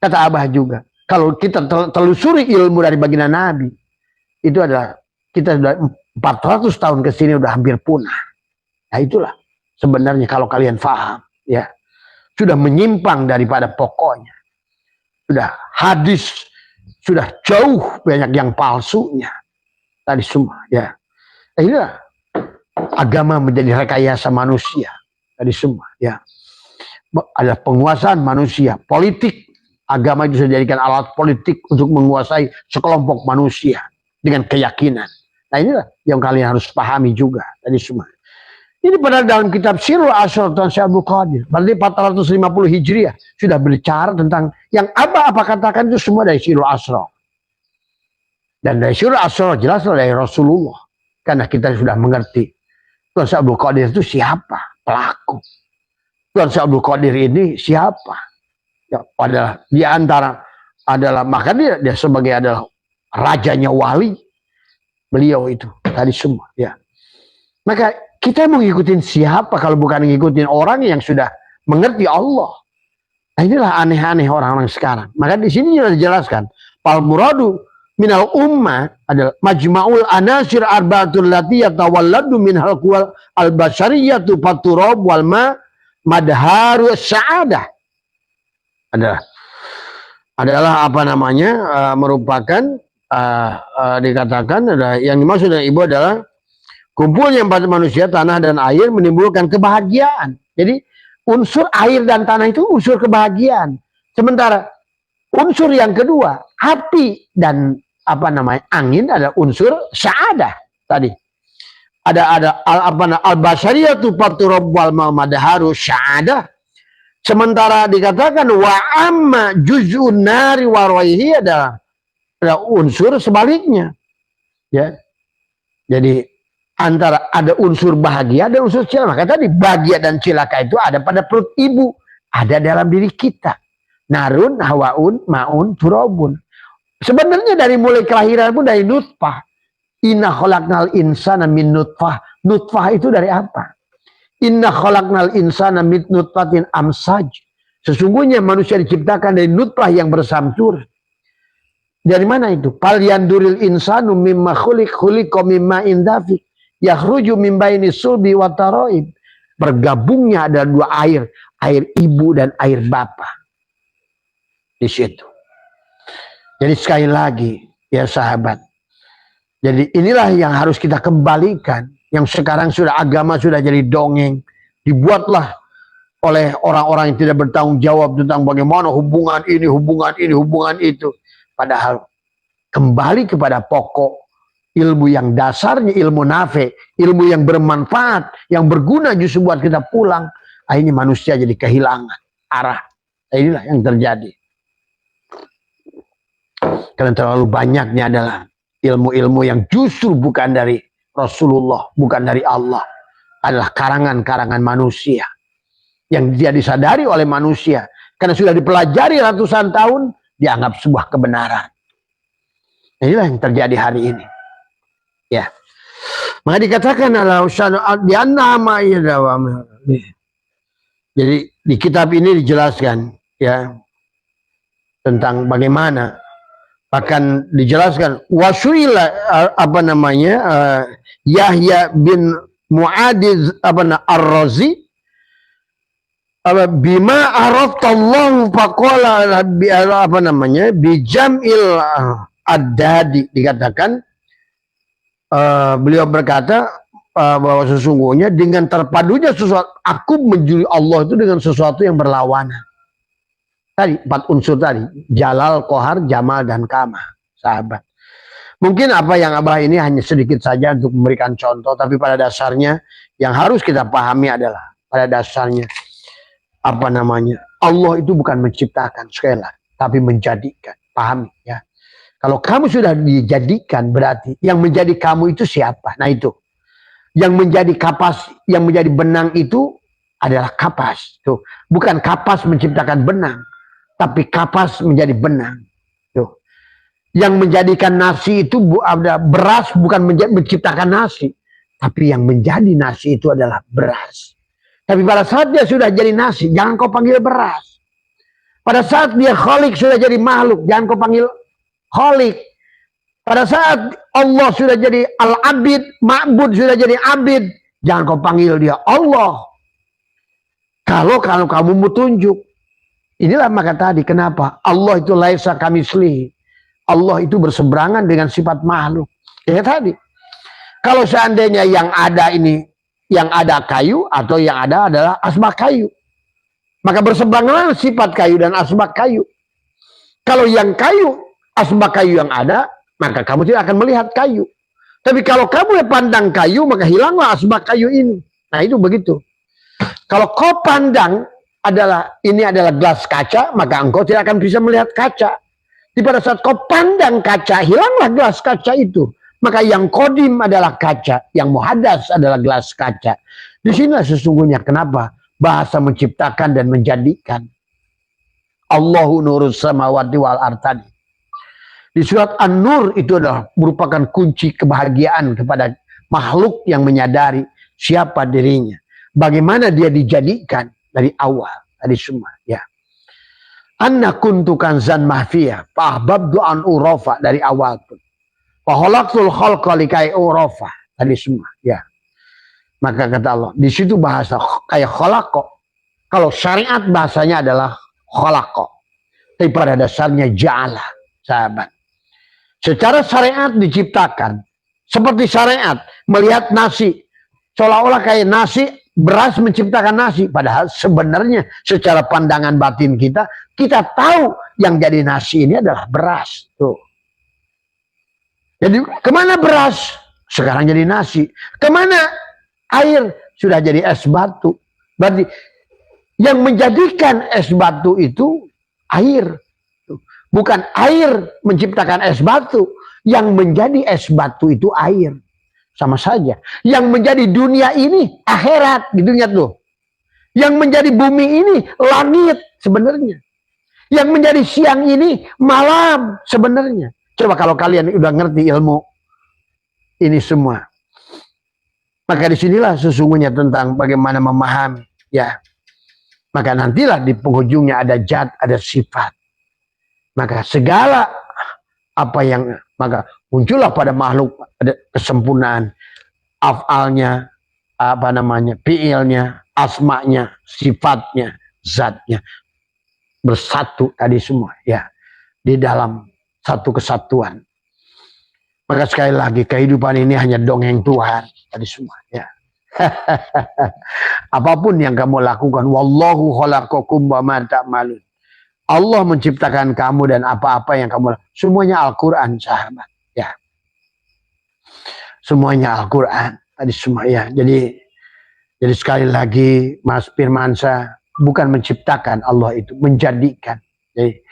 Kata Abah juga. Kalau kita telusuri ilmu dari baginda Nabi. Itu adalah, kita sudah 400 tahun ke sini udah hampir punah. Nah itulah sebenarnya kalau kalian paham. Ya, sudah menyimpang daripada pokoknya. Sudah hadis, sudah jauh banyak yang palsunya. Tadi semua ya. Inilah agama menjadi rekayasa manusia. Tadi semua ya. Ada penguasaan manusia, politik, agama itu sudah dijadikan alat politik untuk menguasai sekelompok manusia dengan keyakinan. Nah inilah yang kalian harus pahami juga tadi semua. Ini pada dalam kitab Sirul Asrar dan Syekh Abdul Qadir, berarti 450 Hijriah sudah berbicara tentang yang apa katakan itu semua dari Sirul Asrar. Dan dari Sirul Asrar jelas dari Rasulullah. Karena kita sudah mengerti Tuan Syekh Abdul Qadir itu siapa pelaku. Tuan Syekh Abdul Qadir ini siapa? Ya, adalah di antara adalah maka dia sebagai adalah rajanya wali. Beliau itu tadi semua ya. Maka kita mau ngikutin siapa kalau bukan ngikutin orang yang sudah mengerti Allah. Nah, inilah aneh-aneh orang-orang sekarang. Maka di sini sudah dijelaskan. Fal muradu minal ummah adalah majma'ul anasir arba'atul lati yatawalladu minhal quwal al-bashariyatu faturab wal ma madharu sa'adah. Adalah apa namanya merupakan dikatakan adalah yang dimaksud dengan ibu adalah kumpulnya empat manusia, tanah dan air menimbulkan kebahagiaan. Jadi unsur air dan tanah itu unsur kebahagiaan. Sementara unsur yang kedua, api dan apa namanya angin adalah unsur sa'adah tadi. Ada al-basariyatu faturab wal madharu sa'adah. Sementara dikatakan wa amma juz'un nari wa raihi adalah unsur sebaliknya. Ya. Jadi antara ada unsur bahagia dan unsur cilaka. Maka tadi bahagia dan cilaka itu ada pada perut ibu, ada dalam diri kita. Narun, hawaun, maun, turabun. Sebenarnya dari mulai kelahiran pun dari nutfah. Inna khalaqnal insana min nutfah. Nutfah itu dari apa? Inna khalaqnal insana min nutfatin amsaj. Sesungguhnya manusia diciptakan dari nutfah yang bersamsur. Dari mana itu? Fal yanduril insanu mimma khuliqa mimma indafik. Yakhruju min baini sulbi wa taraib. Bergabungnya ada dua air ibu dan air bapa. Di situ. Jadi sekali lagi ya sahabat. Jadi inilah yang harus kita kembalikan. Yang sekarang sudah agama sudah jadi dongeng. Dibuatlah oleh orang-orang yang tidak bertanggung jawab tentang bagaimana hubungan ini, hubungan itu. Padahal kembali kepada pokok ilmu yang dasarnya ilmu nafe, ilmu yang bermanfaat, yang berguna justru buat kita pulang. Akhirnya manusia jadi kehilangan arah. Inilah yang terjadi. Karena terlalu banyaknya adalah ilmu-ilmu yang justru bukan dari Rasulullah, bukan dari Allah. Adalah karangan-karangan manusia. Yang dia disadari oleh manusia. Karena sudah dipelajari ratusan tahun, dianggap sebuah kebenaran. Inilah yang terjadi hari ini. Ya. Maka dikatakan jadi di kitab ini dijelaskan ya tentang bagaimana, bahkan dijelaskan wasuila apa namanya Yahya bin Muadiz ar-Razi bima araftallahu faqala apa namanya bijamil ad-dadi, dikatakan beliau berkata bahwa sesungguhnya dengan terpadunya sesuatu, aku menjuli Allah itu dengan sesuatu yang berlawanan. Tadi 4 unsur tadi, jalal, kohar, jamal, dan kamah, sahabat. Mungkin apa yang Abah ini hanya sedikit saja untuk memberikan contoh, tapi pada dasarnya yang harus kita pahami adalah pada dasarnya apa namanya, Allah itu bukan menciptakan sekali lagi, tapi menjadikan. Pahami ya. Kalau kamu sudah dijadikan, berarti yang menjadi kamu itu siapa? Nah itu. Yang menjadi kapas, yang menjadi benang itu adalah kapas. Tuh. Bukan kapas menciptakan benang, tapi kapas menjadi benang. Tuh. Yang menjadikan nasi itu ada beras, bukan menciptakan nasi. Tapi yang menjadi nasi itu adalah beras. Tapi pada saat dia sudah jadi nasi, jangan kau panggil beras. Pada saat dia kholik sudah jadi makhluk, jangan kau panggil kholik. Pada saat Allah sudah jadi al-abid, ma'bud sudah jadi abid, jangan kau panggil dia Allah. Kalau kamu mau tunjuk. Inilah maka tadi kenapa Allah itu laisa kamitslihi. Allah itu berseberangan dengan sifat makhluk. Ya tadi. Kalau seandainya yang ada ini, yang ada kayu atau yang ada adalah asbak kayu. Maka berseberangan sifat kayu dan asbak kayu. Kalau yang kayu, asbak kayu yang ada, maka kamu tidak akan melihat kayu. Tapi kalau kamu pandang kayu, maka hilanglah asbak kayu ini. Nah itu begitu. Kalau kau pandang ini adalah gelas kaca, maka engkau tidak akan bisa melihat kaca. Di pada saat kau pandang kaca, hilanglah gelas kaca itu. Maka yang kodim adalah kaca, yang muhadas adalah gelas kaca. Di sinilah sesungguhnya kenapa bahasa menciptakan dan menjadikan. Allahu nurus samawati wal ardh. Di surat An-Nur itu adalah merupakan kunci kebahagiaan kepada makhluk yang menyadari siapa dirinya. Bagaimana dia dijadikan dari awal, dari semua. Ya. Anna kuntu kanzan mahfiyah, fahbabdu an urafa dari awal pun. Faholaktul khalqa likai urafa dari semua. Ya. Maka kata Allah, di situ bahasa kayak khalaqo. Kalau syariat bahasanya adalah khalaqo. Tapi pada dasarnya ja'ala, sahabat. Secara syariat diciptakan. Seperti syariat melihat nasi. Seolah-olah kayak nasi, beras menciptakan nasi. Padahal sebenarnya secara pandangan batin kita tahu yang jadi nasi ini adalah beras. Tuh. Jadi kemana beras? Sekarang jadi nasi. Kemana air? Sudah jadi es batu. Berarti yang menjadikan es batu itu air. Bukan air menciptakan es batu. Yang menjadi es batu itu air. Sama saja. Yang menjadi dunia ini akhirat. Gitu ingat tuh. Yang menjadi bumi ini langit sebenarnya. Yang menjadi siang ini malam sebenarnya. Coba kalau kalian udah ngerti ilmu ini semua. Maka disinilah sesungguhnya tentang bagaimana memahami. Ya. Maka nantilah di penghujungnya ada zat, ada sifat. Maka segala apa yang maka muncullah pada makhluk ada kesempurnaan afalnya, apa namanya, fiilnya, asmanya, sifatnya, zatnya bersatu tadi semua ya di dalam satu kesatuan. Maka sekali lagi kehidupan ini hanya dongeng Tuhan tadi semua ya. Apapun yang kamu lakukan, wallahu khalaqakum wa ma ta'malun. Allah menciptakan kamu dan apa-apa yang kamu lakukan. Semuanya Al-Quran, sahabat. Ya. Semuanya Al-Quran. Tadi semua ya. Jadi sekali lagi, Mas Firmansyah bukan menciptakan Allah itu, menjadikan. Jadi,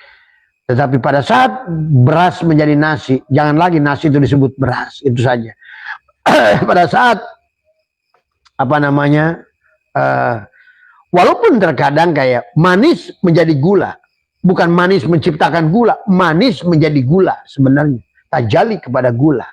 tetapi pada saat beras menjadi nasi, jangan lagi nasi itu disebut beras. Itu saja. Pada saat, apa namanya, walaupun terkadang kayak manis menjadi gula. Bukan manis menciptakan gula, manis menjadi gula sebenarnya. Tajali kepada gula.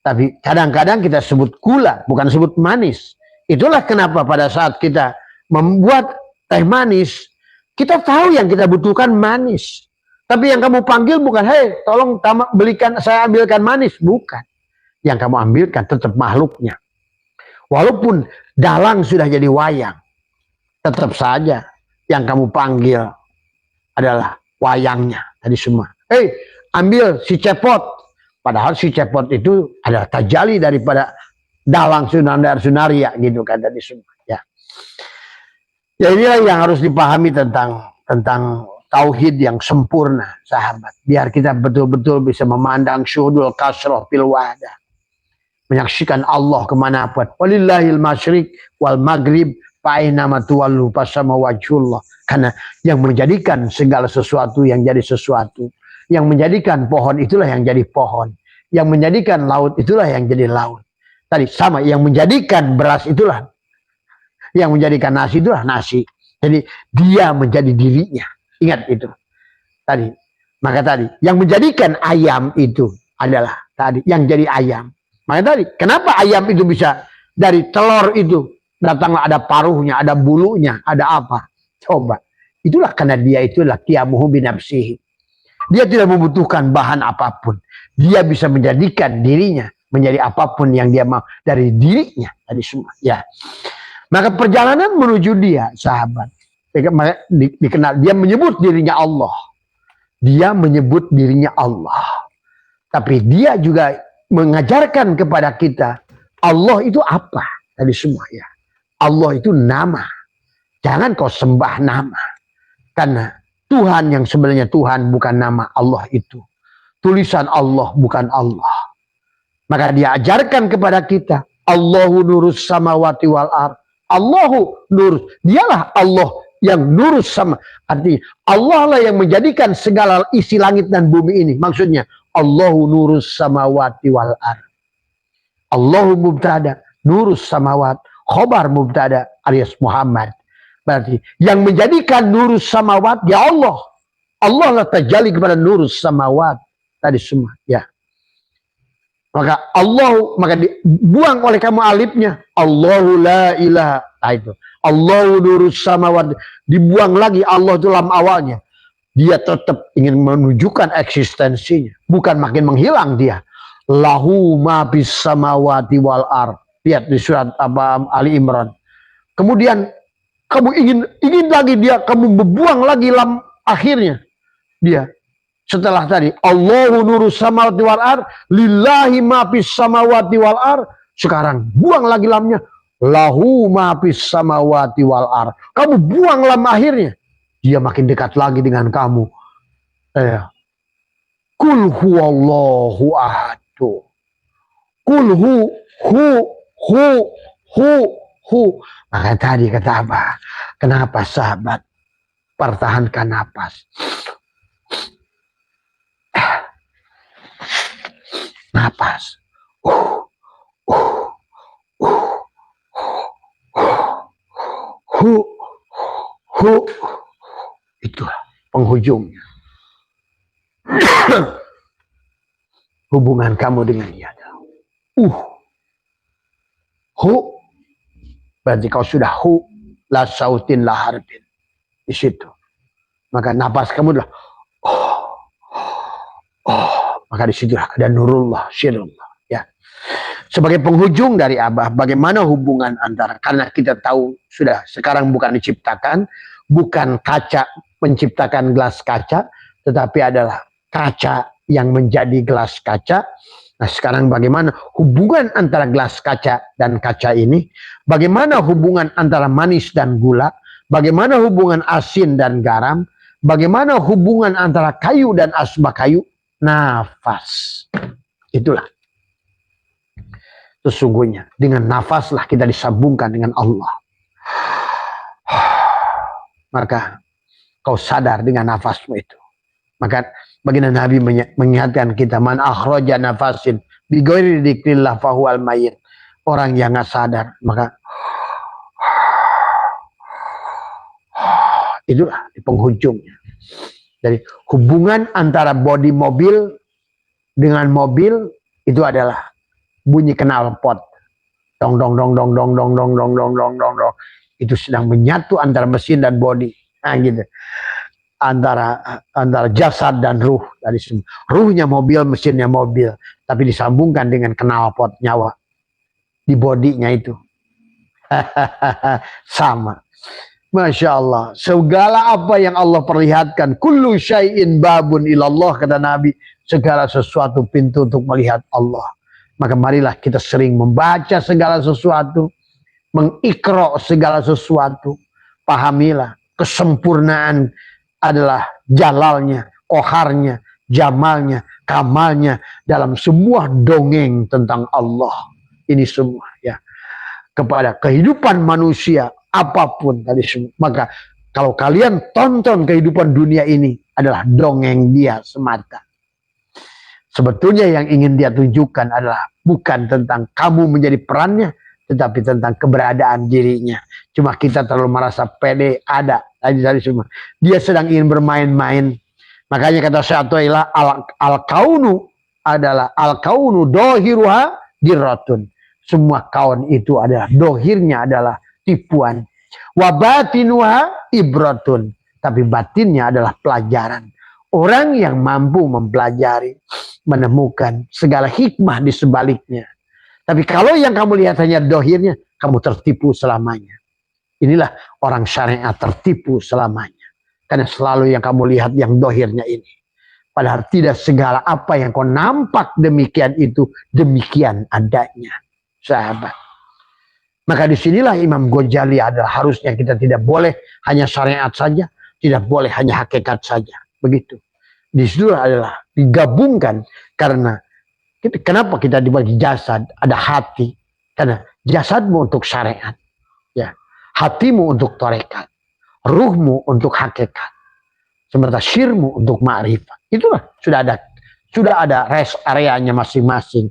Tapi kadang-kadang kita sebut gula, bukan sebut manis. Itulah kenapa pada saat kita membuat teh manis, kita tahu yang kita butuhkan manis. Tapi yang kamu panggil bukan, hei tolong belikan, saya ambilkan manis. Bukan. Yang kamu ambilkan tetap makhluknya. Walaupun dalang sudah jadi wayang, tetap saja yang kamu panggil adalah wayangnya tadi semua. Ambil si cepot. Padahal si cepot itu adalah tajali daripada dalang sunaria gitu kan tadi semua. Ya. Ya inilah yang harus dipahami tentang tauhid yang sempurna, sahabat. Biar kita betul-betul bisa memandang syuhudul kasroh fil wahdah. Menyaksikan Allah kemanapun. Walillahil masyriq wal maghrib fa'inama tuwallu fasama wajhullah. Karena yang menjadikan segala sesuatu yang jadi sesuatu. Yang menjadikan pohon itulah yang jadi pohon. Yang menjadikan laut itulah yang jadi laut. Tadi sama, yang menjadikan beras itulah. Yang menjadikan nasi itulah nasi. Jadi dia menjadi dirinya. Ingat itu. Tadi. Maka tadi yang menjadikan ayam itu adalah tadi yang jadi ayam. Maka tadi kenapa ayam itu bisa dari telur itu datanglah ada paruhnya, ada bulunya, ada apa? Coba. Itulah karena dia itulah qiyamuhu binafsihi. Dia tidak membutuhkan bahan apapun. Dia bisa menjadikan dirinya menjadi apapun yang dia mau dari dirinya tadi semua. Ya. Maka perjalanan menuju dia, sahabat, dikenal dia menyebut dirinya Allah. Dia menyebut dirinya Allah. Tapi dia juga mengajarkan kepada kita Allah itu apa tadi semua ya. Allah itu nama. Jangan kau sembah nama. Karena Tuhan yang sebenarnya Tuhan bukan nama Allah itu. Tulisan Allah bukan Allah. Maka dia ajarkan kepada kita Allahu nurus samawati wal ard. Allahu nurus. Dialah Allah yang nurus sama. Artinya Allah lah yang menjadikan segala isi langit dan bumi ini. Maksudnya Allahu nurus samawati wal ard. Allahu mubtada, nurus samawat, khobar mubtada alias Muhammad. Berarti yang menjadikan nurus samawat ya Allah. Allah lah terjali kepada nurus samawat tadi semua ya. Maka Allah, maka dibuang oleh kamu alifnya. Allahu la ilaha. Nah itu. Allahu nurus samawat. Dibuang lagi Allah itu dalam awalnya. Dia tetap ingin menunjukkan eksistensinya. Bukan makin menghilang dia. Lahu ma bis samawati wal ard. Lihat di surat Ali Imran. Kemudian kamu ingin lagi dia, kamu berbuang lagi lam akhirnya. Dia setelah tadi Allahu nurus samawati wal ard, lillahi ma fis samawati wal ard. Sekarang buang lagi lamnya, lahu ma fis samawati wal ard. Kamu buang lam akhirnya. Dia makin dekat lagi dengan kamu. Kul huwallahu ahad. Kul hu. Maka tadi kata apa? Kenapa sahabat? Pertahankan napas. Napas. Itulah penghujungnya. Hubungan kamu dengan dia. Berarti kau sudah la sautin la harbin. Di situ. Maka napas kamu adalah maka di situ ada nurullah, syirullah ya. Sebagai penghujung dari Abah, bagaimana hubungan antara, karena kita tahu sudah sekarang bukan diciptakan, bukan kaca menciptakan gelas kaca, tetapi adalah kaca yang menjadi gelas kaca. Nah sekarang bagaimana hubungan antara gelas kaca dan kaca ini, bagaimana hubungan antara manis dan gula, bagaimana hubungan asin dan garam, bagaimana hubungan antara kayu dan asbak kayu. Nafas. Itulah. Sesungguhnya dengan nafaslah kita disambungkan dengan Allah. Maka kau sadar dengan nafasmu itu. Maka baginda Nabi mengingatkan kita, man akhraja nafasin bi ghairi dzikrillah fahuwal mayyit. Orang yang enggak sadar, maka itulah di penghujungnya. Jadi hubungan antara bodi mobil dengan mobil itu adalah bunyi knalpot. Dong dong dong dong dong dong dong dong dong dong dong dong. Itu sedang menyatu antara mesin dan bodi. Nah gitu. Antara jasad dan ruh dari semua. Ruhnya mobil, mesinnya mobil, tapi disambungkan dengan knalpot nyawa di bodinya itu. Sama. Masya Allah, segala apa yang Allah perlihatkan, kullu syai'in babun ilallah, kata Nabi, segala sesuatu pintu untuk melihat Allah. Maka marilah kita sering membaca segala sesuatu, mengikra segala sesuatu. Pahamilah, kesempurnaan adalah jalalnya, koharnya, jamalnya, kamalnya dalam sebuah dongeng tentang Allah. Ini semua ya, kepada kehidupan manusia apapun tadi semua. Maka kalau kalian tonton kehidupan dunia ini adalah dongeng dia semata. Sebetulnya yang ingin dia tunjukkan adalah bukan tentang kamu menjadi perannya, tetapi tentang keberadaan dirinya. Cuma kita terlalu merasa pede ada tadi semua. Dia sedang ingin bermain-main Makanya kata Syaikhullah al-kaunu adalah al-kaunu dohiruha dirratun. Semua kaun itu adalah dohirnya adalah tipuan. Wa batinuha ibratun. Tapi batinnya adalah pelajaran. Orang yang mampu mempelajari, menemukan segala hikmah di sebaliknya. Tapi kalau yang kamu lihat hanya dohirnya, kamu tertipu selamanya. Inilah orang syariat tertipu selamanya. Karena selalu yang kamu lihat yang dohirnya ini. Padahal tidak segala apa yang kau nampak demikian itu, demikian adanya. Sahabat. Maka disinilah Imam Ghazali adalah harusnya kita tidak boleh hanya syariat saja, tidak boleh hanya hakikat saja. Begitu. Di situ adalah digabungkan karena kenapa kita dibagi jasad, ada hati. Karena jasadmu untuk syariat, ya, hatimu untuk tarekat, ruhmu untuk hakikat, sementara syirmu untuk ma'rifat. Itulah sudah ada rest areanya masing-masing.